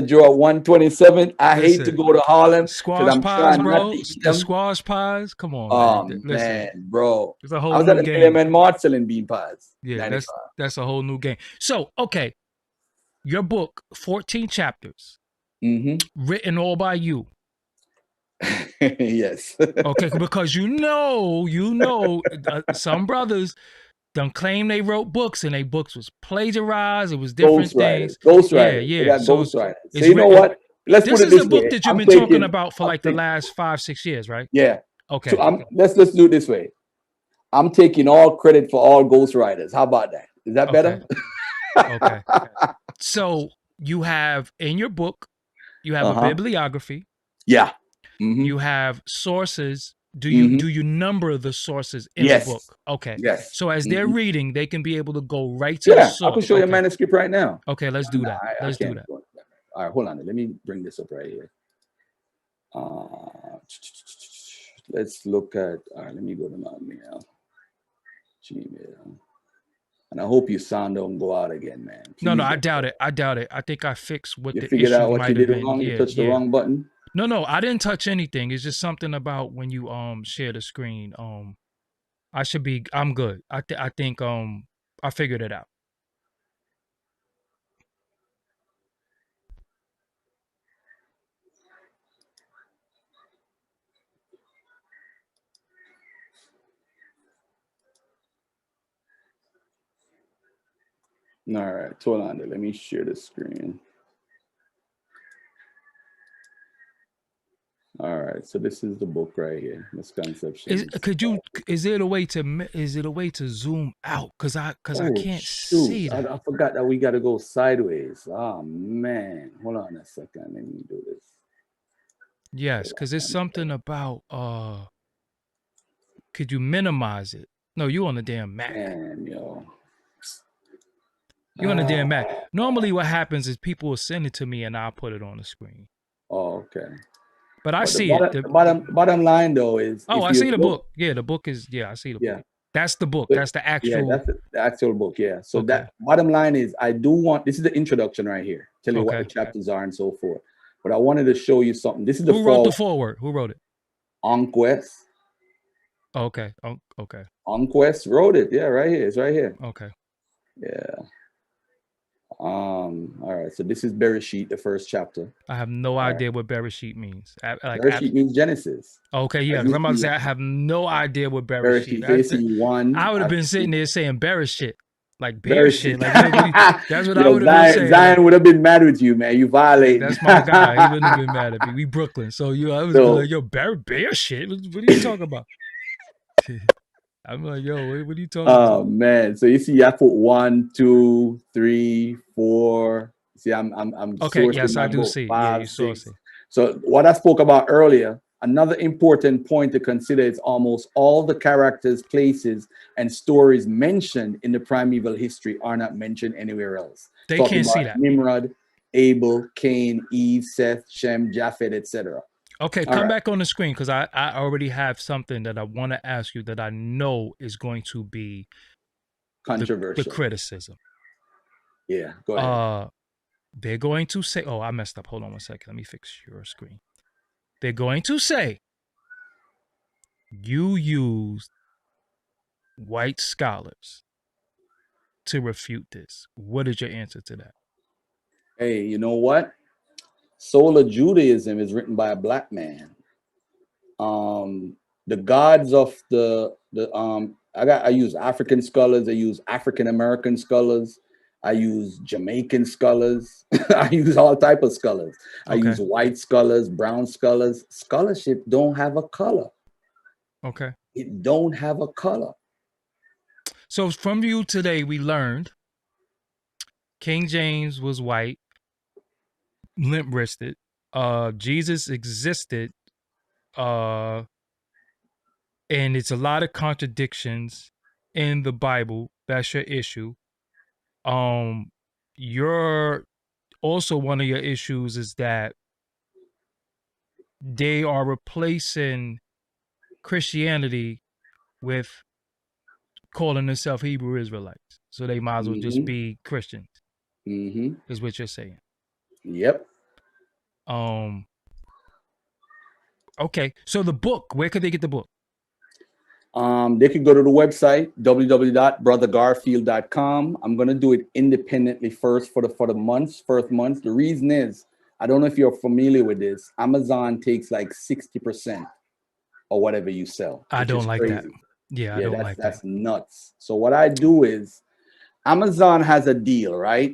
Joe at 127. I hate to go to Harlem because squash I'm pies, trying bro. not to eat The them. squash pies. Come on, man. Listen, man, bro. It's a whole I was new at the game. William and Mart selling bean pies. Yeah, 95. that's a whole new game. So, okay, your book, 14 chapters, written all by you. Yes. Okay, because you know, some brothers done claim they wrote books and they books was plagiarized. It was different things. Ghostwriters. Yeah. They got ghostwriters. So it's you know what? Let's this put it is this a book way. that you've been talking about for like the last 5-6 years, right? Yeah. Okay. So let's do it this way. I'm taking all credit for all ghostwriters. How about that? Is that better? Okay. So you have in your book, you have a bibliography. Yeah. You have sources. Do you number the sources in the book? Okay. Yes. So as they're reading, they can be able to go right to the source. I can show you a manuscript right now. Okay, let's do that. Let's do that. All right, hold on. Let me bring this up right here. Let's look at. All right, let me go to my mail. Gmail. And I hope your sound don't go out again, man. Please no, I doubt it. I think I fixed what you the figured issue out what might you did have been. wrong. You touched the wrong button. No, I didn't touch anything. It's just something about when you share the screen. I'm good. I think I figured it out. All right, hold on. Let me share the screen. All right, so this is the book right here, Misconceptions. Is it a way to zoom out? Cause I can't see that. I forgot that we got to go sideways. Oh man, hold on a second. Let me do this. Yes, because it's something about could you minimize it? No, you on the damn Mac. Man, yo. You on the damn Mac. Normally what happens is people will send it to me and I'll put it on the screen. Oh, okay. But I see it. The bottom line though is I see the book. Yeah, the book is I see the book. That's the book. That's the actual. Yeah, that's the actual book. Yeah. So that bottom line is I do want this is the introduction right here. Tell you what the chapters are and so forth. But I wanted to show you something. This is the Who wrote the foreword? Who wrote it? Onquest. Oh, okay. Okay. Onquest wrote it. Yeah, right here. It's right here. Okay. Yeah. All right. So this is Bereshit, the first chapter. I have no idea what Bereshit means. Bereshit means Genesis. Okay, yeah. I'm about to say I have no idea what Bereshit. I would have been sitting there saying Bereshit. Like bear shit. Like, that's what I would have been saying. Zion would have been mad with you, man. You violated. That's my guy. He wouldn't have been mad at me. We Brooklyn. So I was like, yo, bear shit. What are you talking about? I'm like, yo, what are you talking about? Oh man. So you see, I put 1, 2, 3, 4. See, I'm okay, yes, I do book. see. 5, yeah, you saw it. So what I spoke about earlier, another important point to consider is almost all the characters, places, and stories mentioned in the primeval history are not mentioned anywhere else. They can't see that. Nimrod, Abel, Cain, Eve, Seth, Shem, Japheth, etc. Okay, come back on the screen because I already have something that I want to ask you that I know is going to be controversial. The criticism. Yeah, go ahead. They're going to say, oh, I messed up. Hold on one second. Let me fix your screen. They're going to say you used white scholars to refute this. What is your answer to that? Hey, you know what? Soul of Judaism is written by a black man. The gods of the I use African scholars. I use African American scholars. I use Jamaican scholars. I use all type of scholars. I Okay. use white scholars, brown scholars. Scholarship don't have a color. Okay. It don't have a color. So from you today, we learned King James was white, limp wristed. Jesus existed, and it's a lot of contradictions in the Bible. That's your issue. Your also one of your issues is that they are replacing Christianity with calling themselves Hebrew Israelites. So they might as well just be Christians, is what you're saying. Yep. Okay. So the book, where could they get the book? They could go to the website, www.brothergarfield.com. I'm going to do it independently first for the first month. The reason is, I don't know if you're familiar with this. Amazon takes like 60% or whatever you sell. I don't like crazy. that. Yeah, I don't like that's that. nuts. So what I do is, Amazon has a deal, right?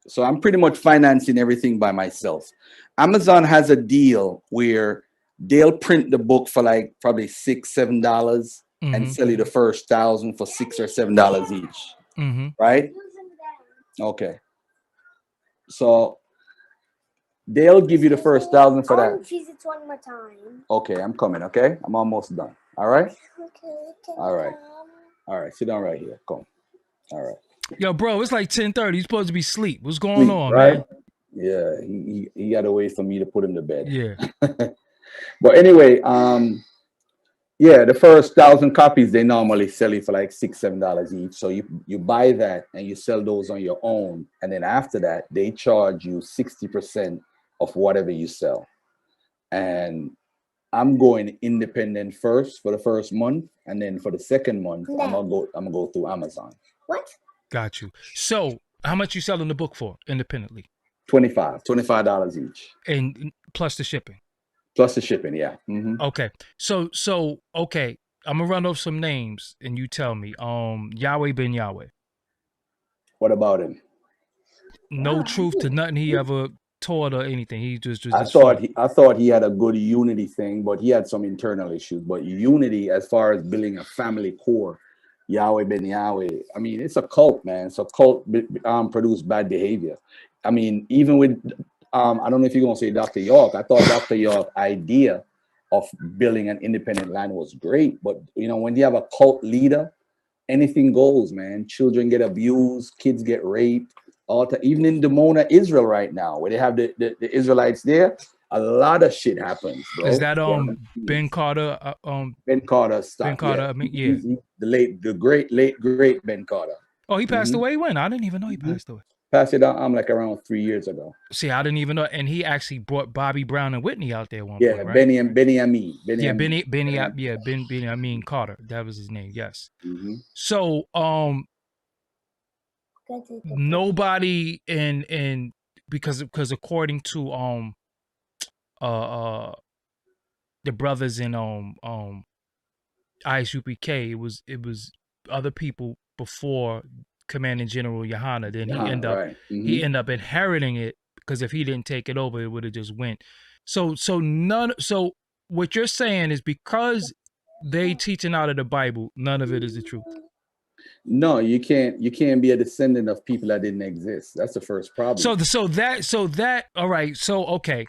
So I'm pretty much financing everything by myself. Amazon has a deal where they'll print the book for like probably $6-7 and sell you the first 1,000 for $6 or $7 each. Right? Okay. So they'll give you the first 1,000 for that. Cheese it one more time. Okay, I'm coming. Okay, I'm almost done. All right. Okay. All right. All right. Sit down right here. Come. All right. Yo, bro, it's like 10:30. You're supposed to be asleep. What's going on, right? man? Yeah, he got to wait for me to put him to bed. Yeah. But anyway, yeah, the first 1,000 copies they normally sell you for like $6-7 each. So you buy that and you sell those on your own, and then after that they charge you 60% of whatever you sell. And I'm going independent first for the first month, and then for the second month, I'm gonna go through Amazon. What? Got you. So how much you selling the book for independently? $25 each. And plus the shipping. Plus the shipping, yeah. Okay. So okay. I'm gonna run off some names and you tell me. Yahweh ben Yahweh. What about him? No truth to nothing he ever taught or anything. He just I thought he had a good unity thing, but he had some internal issues. But unity, as far as building a family core, Yahweh ben Yahweh, I mean, it's a cult, man. So cult produce bad behavior. I mean, even with I don't know if you're gonna say Dr. York. I thought Dr. York's idea of building an independent land was great, but you know, when you have a cult leader, anything goes, man. Children get abused, kids get raped. Even in Dimona, Israel right now, where they have the Israelites there, a lot of shit happens, bro. Is that Ben Carter? Ben Carter stuff. Ben Carter, yeah. I mean, yeah. The late great Ben Carter. Oh, he passed away when? I didn't even know he passed away. Passed it on like around 3 years ago. See, I didn't even know, and he actually brought Bobby Brown and Whitney out there one point, right? Benny Amin. Benny Amin Carter. That was his name. Yes. So, nobody in because according to the brothers in ISUPK, it was other people before Commanding General Yohana. Then he ended up inheriting it, because if he didn't take it over, it would have just went. So what you're saying is, because they teaching out of the Bible, none of it is the truth. No, you can't be a descendant of people that didn't exist. That's the first problem. So that all right. So okay,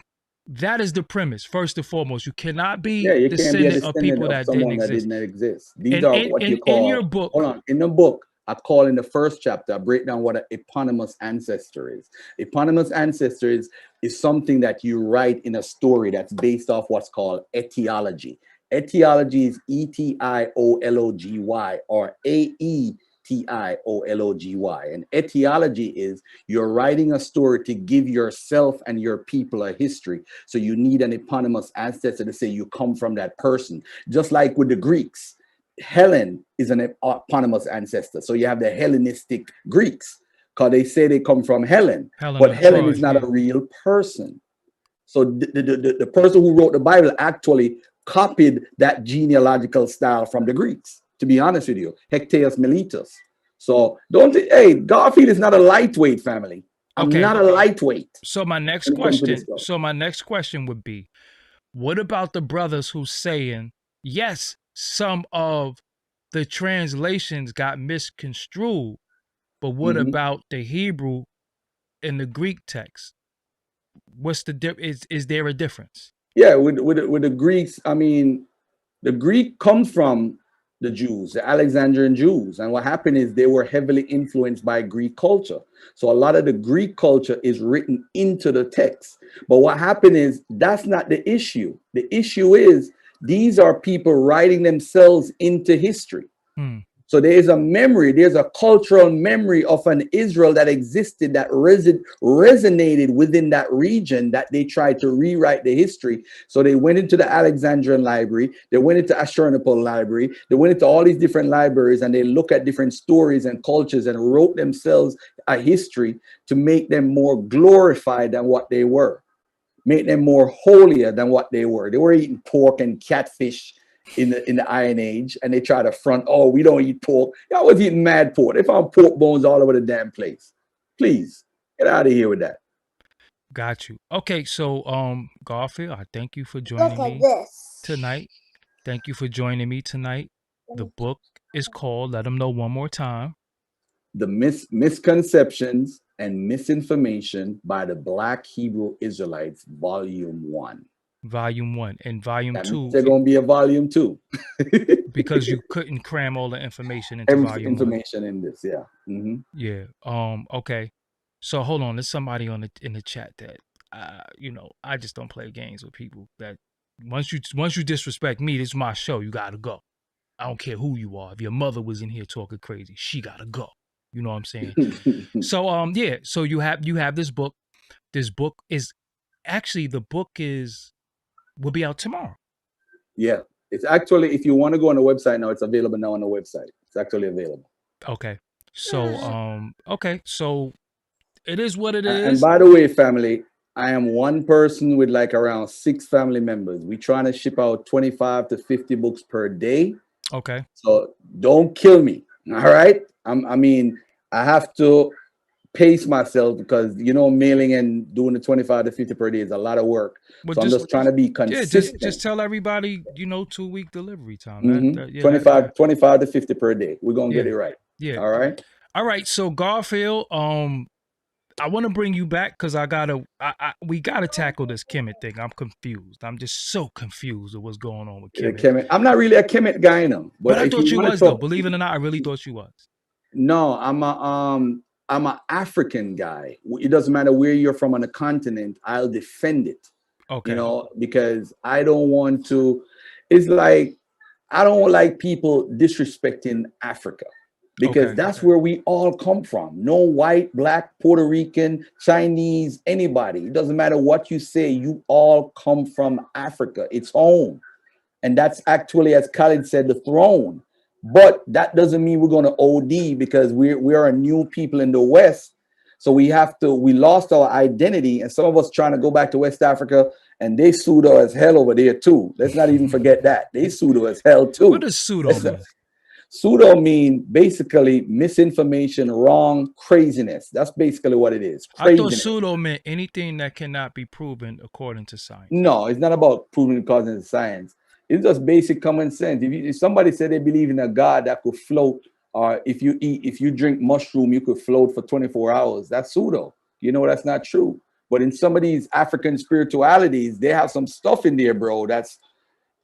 that is the premise. First and foremost, you cannot be descendant of people that didn't exist. These are what you call, in your book. Hold on, in the book, I call in the first chapter, I break down what an eponymous ancestor is. Eponymous ancestor is something that you write in a story that's based off what's called etiology. Etiology is etiology or aetiology. And etiology is you're writing a story to give yourself and your people a history. So you need an eponymous ancestor to say you come from that person. Just like with the Greeks, Helen is an eponymous ancestor. So you have the Hellenistic Greeks, because they say they come from Helen, but Helen is not a real person. So the person who wrote the Bible actually copied that genealogical style from the Greeks. to be honest with you. Hectaeus Miletus. So don't, hey, Garfield is not a lightweight family. I'm Okay. not a lightweight. So my next when it comes to this question, stuff. so my next question would be, what about the brothers who's saying, yes, some of the translations got misconstrued, but what Mhm. about the Hebrew and the Greek text? What's the is there a difference? Yeah, with the Greeks, I mean, the Greek comes from the Jews, the Alexandrian Jews. And what happened is they were heavily influenced by Greek culture. So a lot of the Greek culture is written into the text. But what happened is that's not the issue. The issue is these are people writing themselves into history. Hmm. So there's a memory, there's a cultural memory of an Israel that existed that resonated within that region that they tried to rewrite the history. So they went into the Alexandrian library, they went into Ashurnapal library, they went into all these different libraries and they look at different stories and cultures and wrote themselves a history to make them more glorified than what they were, make them more holier than what they were. They were eating pork and catfish in the Iron Age, and they try to front, oh, we don't eat pork. Y'all was eating mad pork. They found pork bones all over the damn place. Please get out of here with that. Got you. Okay, so Garfield, I thank you for Look joining at me this. tonight. Thank you for joining me tonight. The book is called, let them know one more time. The Misconceptions and Misinformation by the Black Hebrew Israelites, Volume 1. Volume 1 and Volume That 2. means there's going to be a Volume 2. Because you couldn't cram all the information into Every Volume 1. information in this, yeah. Mhm. Yeah. Okay. So hold on. There's somebody in the chat that I just don't play games with people. That once you disrespect me, this is my show. You gotta go. I don't care who you are. If your mother was in here talking crazy, she gotta go. You know what I'm saying? So yeah. So you have this book. This book is actually will be out tomorrow. Yeah, it's actually, if you want to go on the website now, it's available now on the website. It's actually available. Okay. So okay. So it is what it And is. by the way, family, I am one person with like around 6 family members. We trying to ship out 25 to 50 books per day. Okay. So don't kill me. All right. I mean, I have to pace myself because mailing and doing the 25 to 50 per day is a lot of work. But So I'm just trying to be consistent. just tell everybody, 2-week delivery time. Mm-hmm. 25 to 50 per day. We're gonna get it right. Yeah. All right. All right. So Garfield, I want to bring you back because we gotta tackle this Kemet thing. I'm confused. I'm just so confused with what's going on with Kemet. I'm not really a Kemet guy, but I if thought you was though. Believe it or not, I really thought you was. No, I'm an African guy. It doesn't matter where you're from on the continent. I'll defend it. Okay. Because I don't want to. It's like I don't like people disrespecting Africa. Because that's where we all come from. No white, black, Puerto Rican, Chinese, anybody. It doesn't matter what you say. You all come from Africa. It's home. And that's actually, as Khalid said, the throne. But that doesn't mean we're going to OD because we are a new people in the West. So we lost our identity. And some of us trying to go back to West Africa, and they pseudo as hell over there too. Let's not even forget that. They pseudo as hell too. What does pseudo mean? Pseudo mean basically misinformation, wrong, craziness. That's basically what it is. Craziness. I thought pseudo meant anything that cannot be proven according to science. No, it's not about proving according to science. It's just basic common sense. If somebody said they believe in a God that could float, or if you drink mushroom, you could float for 24 hours. That's pseudo. That's not true. But in some of these African spiritualities, they have some stuff in there, bro. That's,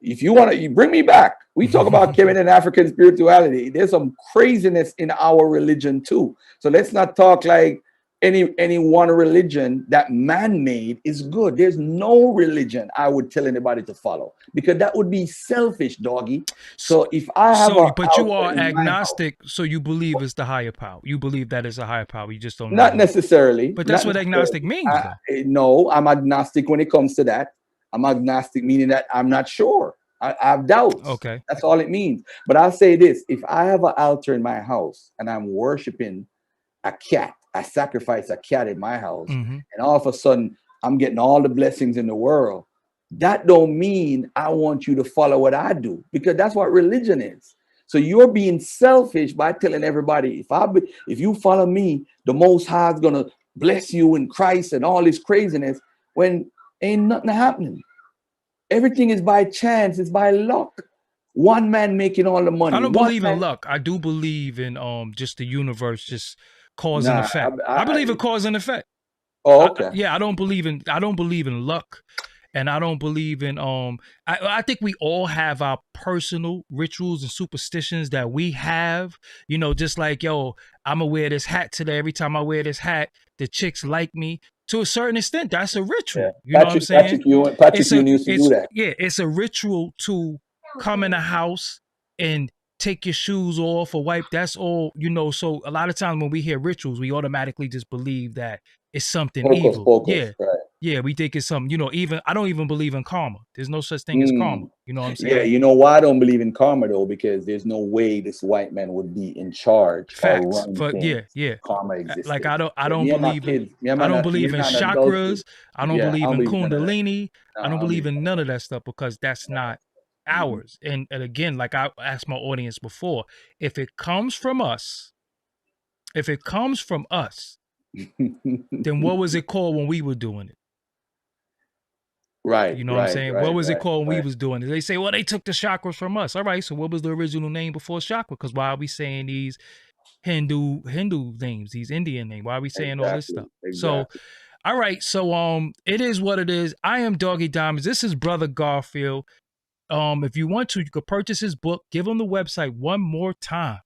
if you want to, you bring me back. We talk about Kevin and African spirituality. There's some craziness in our religion too. So let's not talk like any one religion that man-made is good. There's no religion I would tell anybody to follow because that would be selfish, doggy. So if I have but you are agnostic, so you believe it's the higher power. You believe that it's a higher power. You just don't know. Not necessarily. But that's what agnostic means, though. No, I'm agnostic when it comes to that. I'm agnostic, meaning that I'm not sure. I have doubts. Okay. That's all it means. But I'll say this. If I have an altar in my house and I'm worshiping a cat, I sacrifice a cat in my house, and all of a sudden I'm getting all the blessings in the world. That don't mean I want you to follow what I do, because that's what religion is. So you're being selfish by telling everybody, if you follow me, the Most High is gonna bless you in Christ and all this craziness, when ain't nothing happening. Everything is by chance, it's by luck. One man making all the money. I don't One believe in man, luck. I do believe in just the universe, just cause and nah. effect. I believe in cause and effect. Oh, okay. Yeah, I don't believe in luck, and I don't believe in I think we all have our personal rituals and superstitions that we have. You know, just like, yo, I'm gonna wear this hat today. Every time I wear this hat, the chicks like me. To a certain extent, that's a Yeah. ritual. You know what I'm saying? Patrick Ewing used to do that. Yeah, it's a ritual to come in a house and take your shoes off or wipe. That's all, you know. So a lot of times when we hear rituals, we automatically just believe that it's something Focus, evil. focus, Yeah. right. Yeah, we think it's something, you know, even I don't even believe in karma. There's no such thing as karma. You know what I'm Yeah, saying? you know why I don't believe in karma though? Because there's no way this white man would be in charge or Facts. running For things. yeah. Karma Like existed. I But don't me and my believe in kids, me and my adult kids. chakras. I don't Yeah, I believe don't in believe in none of that. kundalini. No, I I don't don't believe believe in in none of that stuff because that's not ours. And again, like I asked my audience before, if it comes from us, then what was it called when we were doing it? Right, You know what I'm right, saying? right, What was it right, called when we right. was doing it? They say, well, they took the chakras from us. All right, so what was the original name before chakra? Because why are we saying these Hindu names, these Indian names? Why are we saying all this stuff? So, Exactly. all right, so it is what it is. I am Doggie Diamonds. This is Brother Garfield. If you want to, you could purchase his book. Give him the website one more time.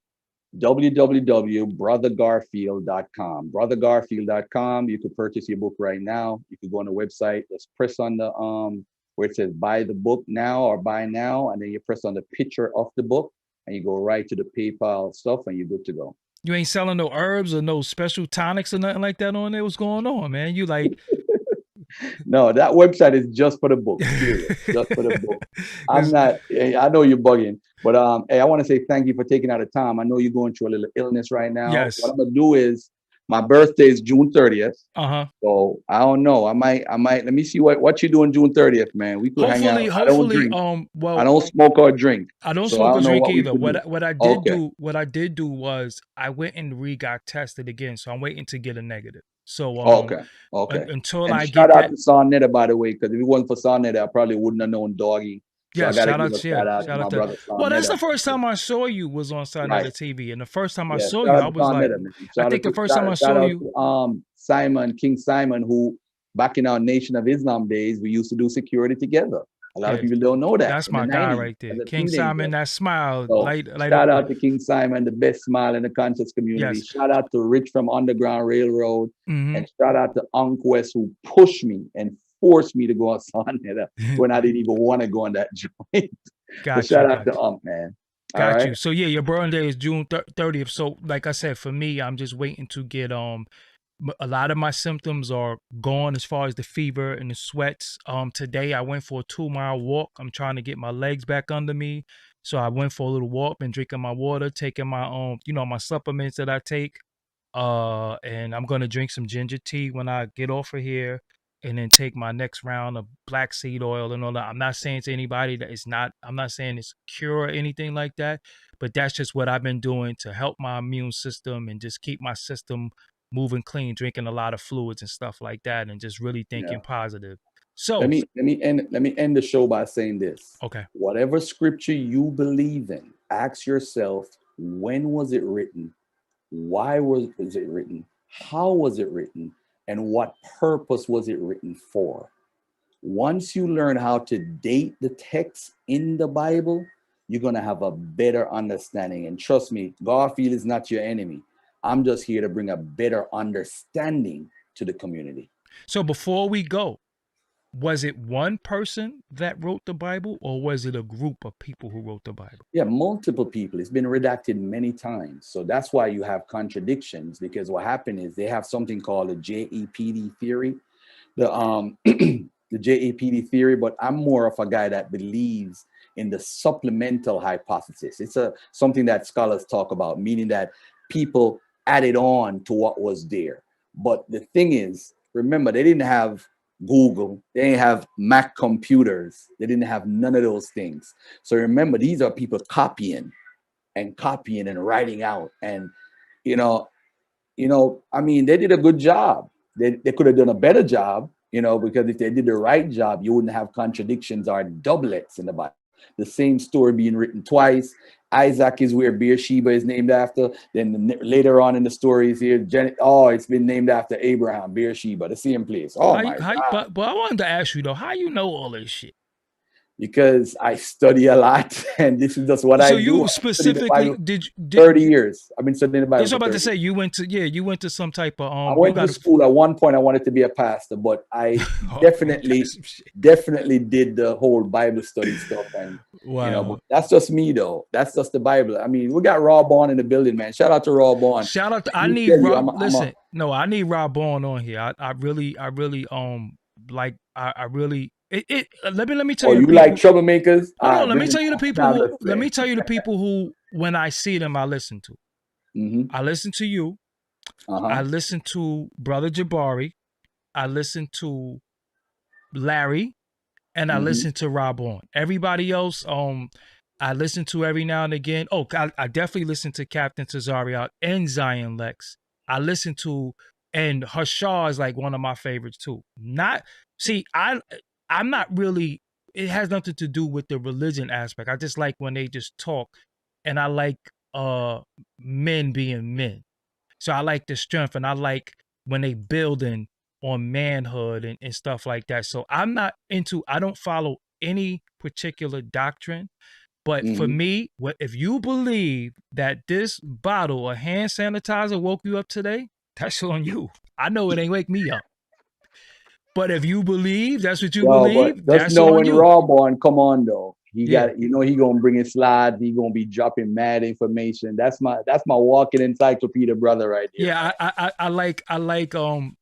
www.brothergarfield.com. Brothergarfield.com. You could purchase your book right now. You could go on the website. Just press on the where it says buy the book now or buy now, and then you press on the picture of the book, and you go right to the PayPal stuff, and you're good to go. You ain't selling no herbs or no special tonics or nothing like that on there. What's going on, man? You like No, that website is just for the book. Period. Just for the book. I'm not. I know you're bugging, but hey, I want to say thank you for taking out the time. I know you're going through a little illness right now. What Yes. I'm gonna do is, my birthday is June 30th. Uh-huh. So I don't know. I might. Let me see what you doing June 30th, man. We could hang out. I don't drink. I Well, don't smoke or drink. I don't So I smoke or don't know drink what we either. could do. What I Okay. did do was I went and got tested again. So I'm waiting to get a negative. So Okay. Okay. until And I shout get out that, to Sarnetta, by the way, because if it wasn't for Sarnetta, I probably wouldn't have known Doggy. So I yes, gotta shout give out a to you. shout out to Shout my out to brother well, that's Sarnetta. the first time I saw you was on Right. Sarnetta TV. And the first time I Yeah, saw shout you, out I to was like, Sarnetta, man. I Shout think out the to first time I shout saw out you. to Simon, King Simon, who back in our Nation of Islam days, we used to do security together. A lot of Yeah, people don't know that that's in the my guy 90s right there. as a King Simon, teenager. that smile, So light up. shout out to King Simon, the best smile in the conscious community. Yes. Shout out to Rich from Underground Railroad. Mm-hmm. And shout out to Unquest who pushed me and forced me to go on Sarnetta when I didn't even want to go on that joint. But shout out to man. Got you. So yeah, your birthday is June 30th. So like I said, for me, I'm just waiting to get a lot of my symptoms are gone as far as the fever and the sweats. Today I went for a 2-mile walk. I'm trying to get my legs back under me. So I went for a little walk, been drinking my water, taking my my supplements that I take. And I'm gonna drink some ginger tea when I get off of here, and then take my next round of black seed oil and all that. I'm not saying to anybody that it's not. I'm not saying it's a cure or anything like that, but that's just what I've been doing to help my immune system and just keep my system moving clean, drinking a lot of fluids and stuff like that, and just really thinking positive. So let me end the show by saying this. Okay. Whatever scripture you believe in, ask yourself, when was it written? Why was it written? How was it written? And what purpose was it written for? Once you learn how to date the text in the Bible, you're going to have a better understanding. And trust me, Garfield is not your enemy. I'm just here to bring a better understanding to the community. So before we go, was it one person that wrote the Bible, or was it a group of people who wrote the Bible? Yeah, multiple people. It's been redacted many times. So that's why you have contradictions, because what happened is they have something called the JEPD theory. The JEPD theory, but I'm more of a guy that believes in the supplemental hypothesis. It's something that scholars talk about, meaning that people added on to what was there. But the thing is, remember, they didn't have Google, they didn't have Mac computers, they didn't have none of those things. So remember, these are people copying and copying and writing out. And, I mean, they did a good job. They could have done a better job, because if they did the right job, you wouldn't have contradictions or doublets in the Bible. The same story being written twice. Isaac is where Beersheba is named after. Then later on in the stories here, it's been named after Abraham, Beersheba, the same place. Oh my God. But I wanted to ask you though, how you know all this shit? Because I study a lot, and this is just what I do. So you specifically did 30 years. I've been studying the Bible. That's what I'm about to say. You went to some type of I went to school at one point. I wanted to be a pastor, but I definitely did the whole Bible study stuff. And but that's just me though. That's just the Bible. I mean, we got Raw Bond in the building, man. Shout out to Raw Bond. Shout out to I need Rob. Listen, no, I need Raw Bond on here. I really let me tell you. You like troublemakers? Let me tell you the people. Let me tell you the people who, when I see them, I listen to. I listen to you. I listen to Brother Jabari. I listen to Larry, and I listen to Rob On. Everybody else, I listen to every now and again. Oh, I definitely listen to Captain Tazariot and Zion Lex. I listen to, and Hashar is like one of my favorites too. I'm not really, it has nothing to do with the religion aspect. I just like when they just talk, and I like men being men. So I like the strength, and I like when they building on manhood and stuff like that. So I don't follow any particular doctrine, but for me, if you believe that this bottle of hand sanitizer woke you up today, that's on you. I know it ain't wake me up. But if you believe that's what you believe, that's on you. Raw Born come on though. He got, he gonna bring his slides. He gonna be dropping mad information. That's my walking encyclopedia brother right there. Yeah, I like especially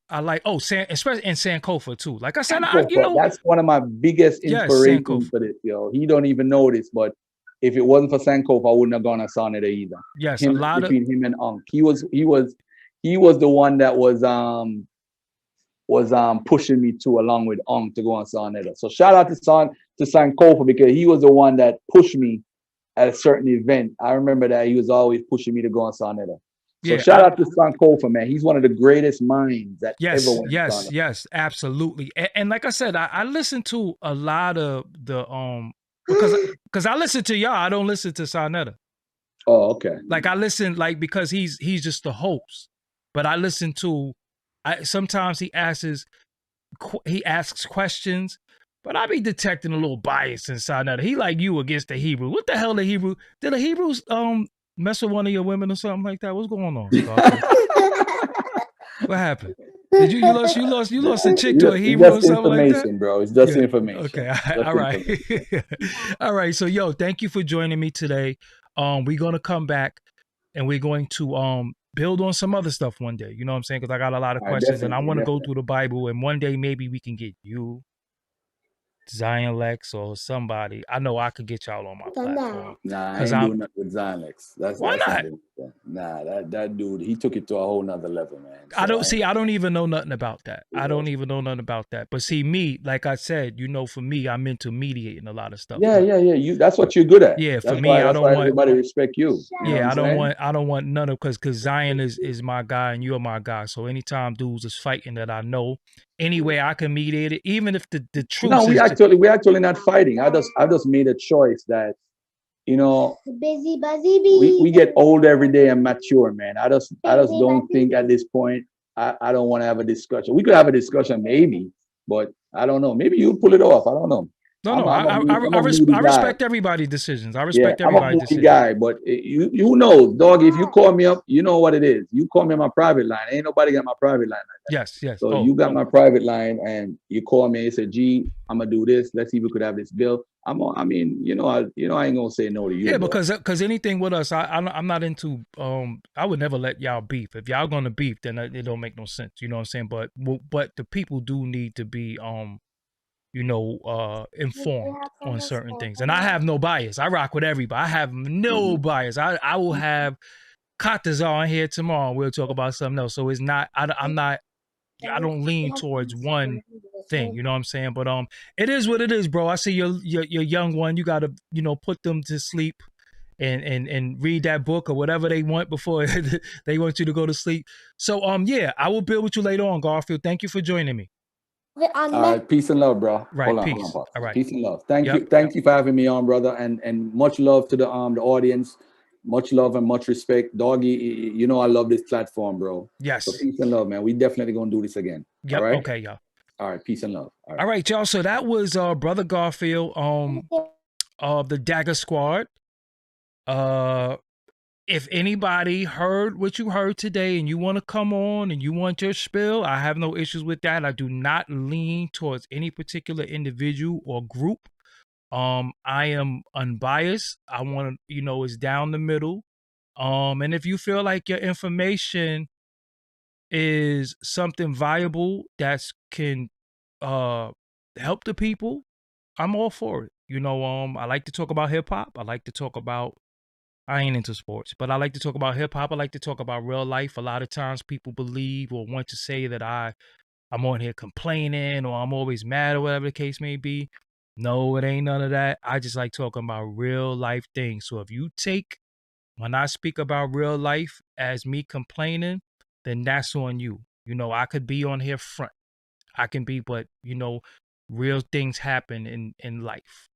in Sankofa too. Like I said, that's one of my biggest inspirations for this. He don't even know this, but if it wasn't for Sankofa, I wouldn't have gone to Sonnet either. Yes, between him and Unk, he was the one that was pushing me along with Ong to go on Sonetta. So shout out to Sankofa, because he was the one that pushed me at a certain event. I remember that he was always pushing me to go on Sonetta. So shout out to Sankofa, man. He's one of the greatest minds that ever went on Sonetta. Yes, absolutely. And like I said, I listen to a lot of the because I listen to y'all. I don't listen to Sonetta. Oh, okay. Like I listen because he's just the host, but I listen to. Sometimes he asks questions, but I be detecting a little bias inside that. He like you against the Hebrew. What the hell the Hebrew? Did the Hebrews mess with one of your women or something like that? What's going on? What happened? Did you lost a chick to a Hebrew or something like that? Bro. It's just information. Okay, all right. All right. So thank you for joining me today. We're gonna come back and we're going to build on some other stuff one day. You know what I'm saying? Because I got a lot of questions and I want to go through the Bible, and one day maybe we can get you, Zion Lex, or somebody. I know I could get y'all on my platform. Nah, I ain't doing nothing with Zion Lex. Why not? Nah, that dude, he took it to a whole nother level, man. So I don't even know nothing about that. I don't even know nothing about that. But see, me, like I said, for me, I'm into mediating a lot of stuff. Yeah. That's what you're good at. Yeah, for me, I don't want everybody respect you. Yeah, I don't want none of because Zion is my guy and you're my guy. So anytime dudes is fighting that I know, any way I can mediate it, even if the truth. No, we're actually not fighting. I just made a choice that, we get old every day and mature, man. I just don't think at this point I don't want to have a discussion. We could have a discussion maybe, but I don't know. Maybe you pull it off. I don't know. I respect everybody's decisions. I respect everybody's decisions. Guy, but you know, dog, if you call me up, you know what it is. You call me on my private line. Ain't nobody got my private line like that. Yes. So you got my private line and you call me and say, "Gee, I'm gonna do this. Let's see if we could have this bill." I ain't gonna say no to you. Yeah, because anything with us, I'm not into. I would never let y'all beef. If y'all gonna beef, then it don't make no sense. You know what I'm saying? But the people do need to be informed on certain things. And I have no bias. I rock with everybody. I have no bias. I will have Kata's on here tomorrow. We'll talk about something else. So it's not, I don't lean towards one thing, you know what I'm saying? But it is what it is, bro. I see your young one. You gotta, put them to sleep and read that book or whatever they want before they want you to go to sleep. So yeah, I will build with you later on, Garfield. Thank you for joining me. All right, peace and love, bro. Right, Hold peace. on, Pops. All right. Peace and love. Thank Yep. you for having me on, brother, and much love to the audience. Much love and much respect, Doggy. You know I love this platform, bro. Yes. So peace and love, man. We definitely gonna do this again. Yep. All right. Okay, y'all. All right. Peace and love. All right, y'all. So that was Brother Garfield of the Dagger Squad. If anybody heard what you heard today and you want to come on and you want your spill, I have no issues with that. I do not lean towards any particular individual or group. I am unbiased. I want to, it's down the middle. And if you feel like your information is something viable that can help the people, I'm all for it. I like to talk about hip hop. I ain't into sports, but I like to talk about hip hop. I like to talk about real life. A lot of times people believe or want to say that I'm on here complaining or I'm always mad or whatever the case may be. No, it ain't none of that. I just like talking about real life things. So if you take when I speak about real life as me complaining, then that's on you. I could be on here front. I can be, but real things happen in life.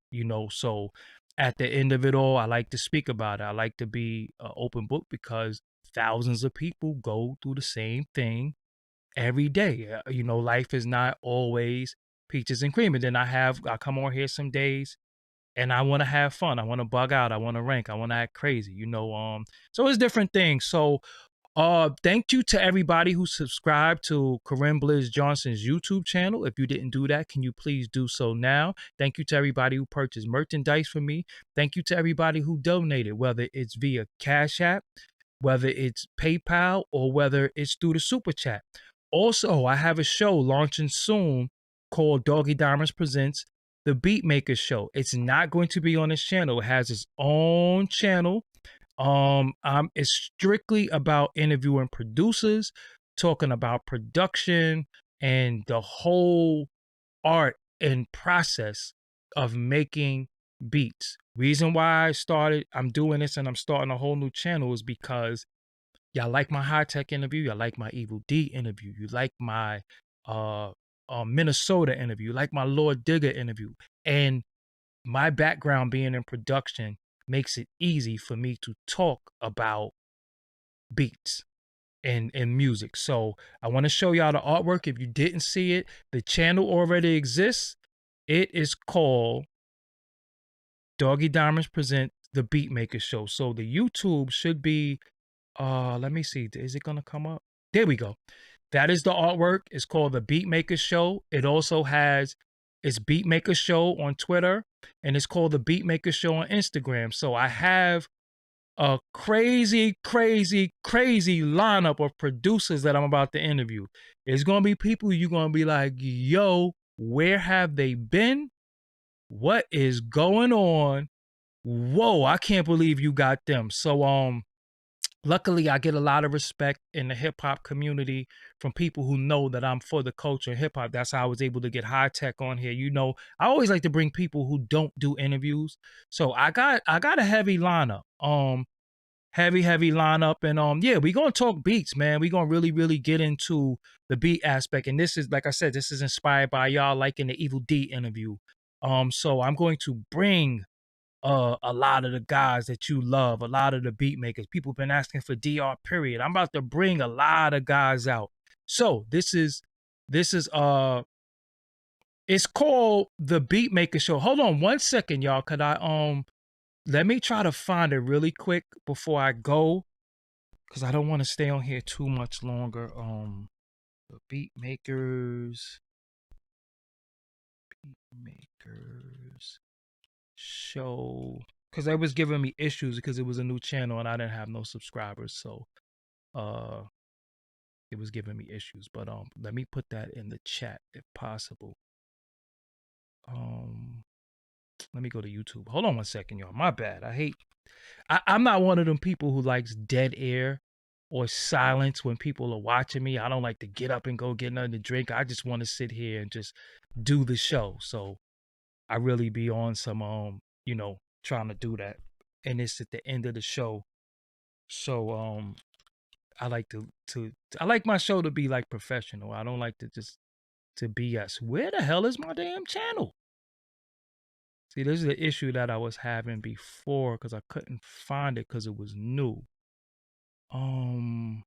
So at the end of it all, I like to speak about it. I like to be an open book because thousands of people go through the same thing every day. Life is not always peaches and cream. And then I come on here some days and I want to have fun. I want to bug out. I want to rank. I want to act crazy. So it's different things. So thank you to everybody who subscribed to Corinne Bliss Johnson's YouTube channel. If you didn't do that, can you please do so now? Thank you to everybody who purchased merchandise for me. Thank you to everybody who donated, whether it's via Cash App, whether it's PayPal, or whether it's through the Super Chat. Also, I have a show launching soon called Doggie Diamonds Presents The Beatmaker Show. It's not going to be on this channel. It has its own channel. It's strictly about interviewing producers, talking about production and the whole art and process of making beats. Reason why I'm doing this and I'm starting a whole new channel is because y'all like my high tech interview, y'all like my Evil D interview, you like my Minnesota interview, you like my Lord Digger interview, and my background being in production makes it easy for me to talk about beats and music. So I want to show y'all the artwork. If you didn't see it, the channel already exists. It is called Doggie Diamonds Present The Beatmaker Show. So the YouTube should be let me see. Is it gonna come up? There we go. That is the artwork. It's called The Beatmaker Show. It also has its Beatmaker Show on Twitter, and it's called The Beatmaker Show on Instagram. So I have a crazy, crazy, crazy lineup of producers that I'm about to interview. It's going to be people you're going to be like, yo, where have they been? What is going on? Whoa, I can't believe you got them. So, luckily, I get a lot of respect in the hip hop community from people who know that I'm for the culture and hip hop. That's how I was able to get high tech on here. I always like to bring people who don't do interviews. So I got a heavy lineup. Heavy lineup, and yeah, we're gonna talk beats, man. We're gonna really, really get into the beat aspect. And this is, like I said, this is inspired by y'all liking the Evil D interview. So I'm going to bring a lot of the guys that you love, a lot of the beat makers. People have been asking for DR period. I'm about to bring a lot of guys out. So this is it's called The Beatmaker Show. Hold on one second, y'all. Could I let me try to find it really quick before I go, because I don't want to stay on here too much longer. The Beatmakers Show, because they was giving me issues because it was a new channel and I didn't have no subscribers, so it was giving me issues. But let me put that in the chat if possible. Let me go to YouTube. Hold on one second, y'all. My bad. I'm not one of them people who likes dead air or silence when people are watching me. I don't like to get up and go get nothing to drink. I just want to sit here and just do the show. So I really be on some trying to do that. and it's at the end of the show. So I like I like my show to be like professional. I don't like to just to BS. Where the hell is my damn channel? See, this is the issue that I was having before because I couldn't find it because it was new. You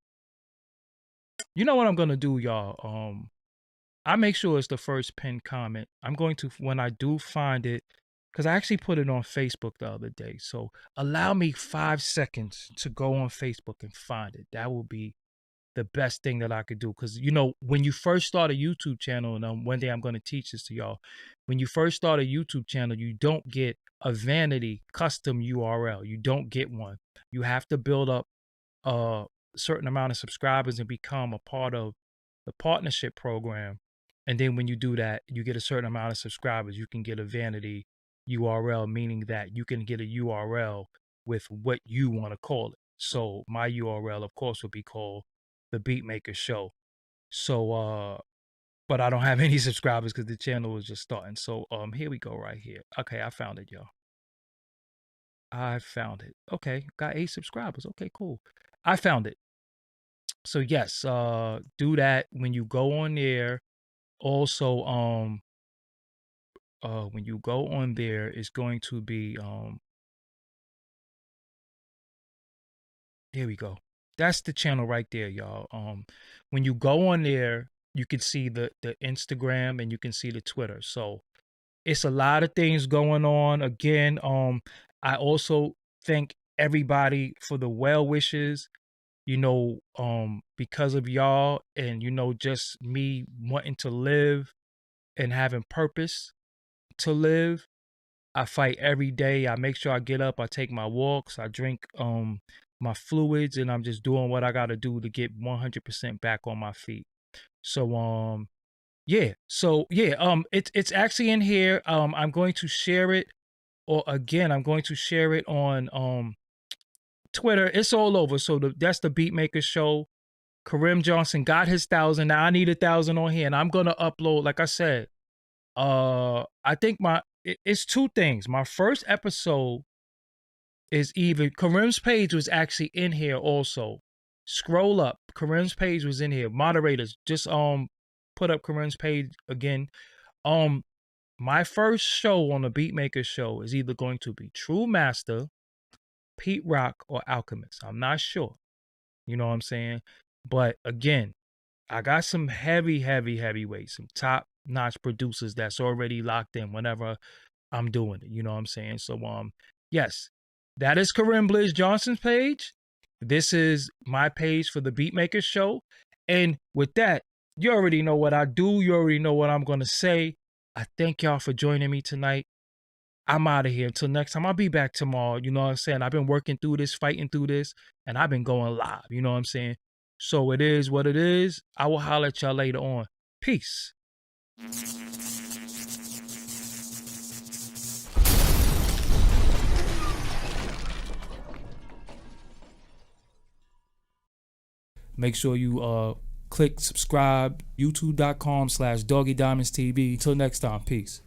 know what I'm gonna do, y'all? I make sure it's the first pinned comment. I'm going to, when I do find it, because I actually put it on Facebook the other day. So allow me 5 seconds to go on Facebook and find it. That will be the best thing that I could do. Because, you know, when you first start a YouTube channel, and one day I'm going to teach this to y'all. When you first start a YouTube channel, you don't get a vanity custom URL. You don't get one. You have to build up a certain amount of subscribers and become a part of the partnership program. And then when you do that, you get a certain amount of subscribers. You can get a vanity URL, meaning that you can get a URL with what you want to call it. So my URL, of course, would be called The Beatmaker Show. So, but I don't have any subscribers because the channel was just starting. So, here we go right here. Okay, I found it, y'all. I found it. Okay, got 8 subscribers. Okay, cool. I found it. So yes, do that when you go on there. Also, when you go on there, it's going to be here we go. That's the channel right there, y'all. When you go on there, you can see the Instagram and you can see the Twitter. So it's a lot of things going on. Again, I also thank everybody for the well wishes. You know, because of y'all and, you know, just me wanting to live and having purpose to live. I fight every day. I make sure I get up, I take my walks, I drink my fluids, and I'm just doing what I gotta do to get 100% back on my feet. So it's actually in here. I'm going to share it, or again, I'm going to share it on Twitter. It's all over. So that's the Beatmaker Show. Kareem Johnson got his 1,000. Now I need 1,000 on here, and I'm gonna upload. Like I said, I think it's 2 things. My first episode is even Kareem's page was actually in here also. Scroll up. Kareem's page was in here. Moderators, just put up Kareem's page again. My first show on the Beatmaker Show is either going to be True Master, Pete Rock, or Alchemist. I'm not sure. You know what I'm saying? But again, I got some heavyweights, some top-notch producers that's already locked in whenever I'm doing it. You know what I'm saying? So yes, that is Kareem Bliss Johnson's page. This is my page for the Beatmaker Show. And with that, you already know what I do. You already know what I'm gonna say. I thank y'all for joining me tonight. I'm out of here. Until next time, I'll be back tomorrow. You know what I'm saying? I've been working through this, fighting through this, and I've been going live. You know what I'm saying? So it is what it is. I will holler at y'all later on. Peace. Make sure you click subscribe, youtube.com/Doggie Diamonds TV. Until next time, peace.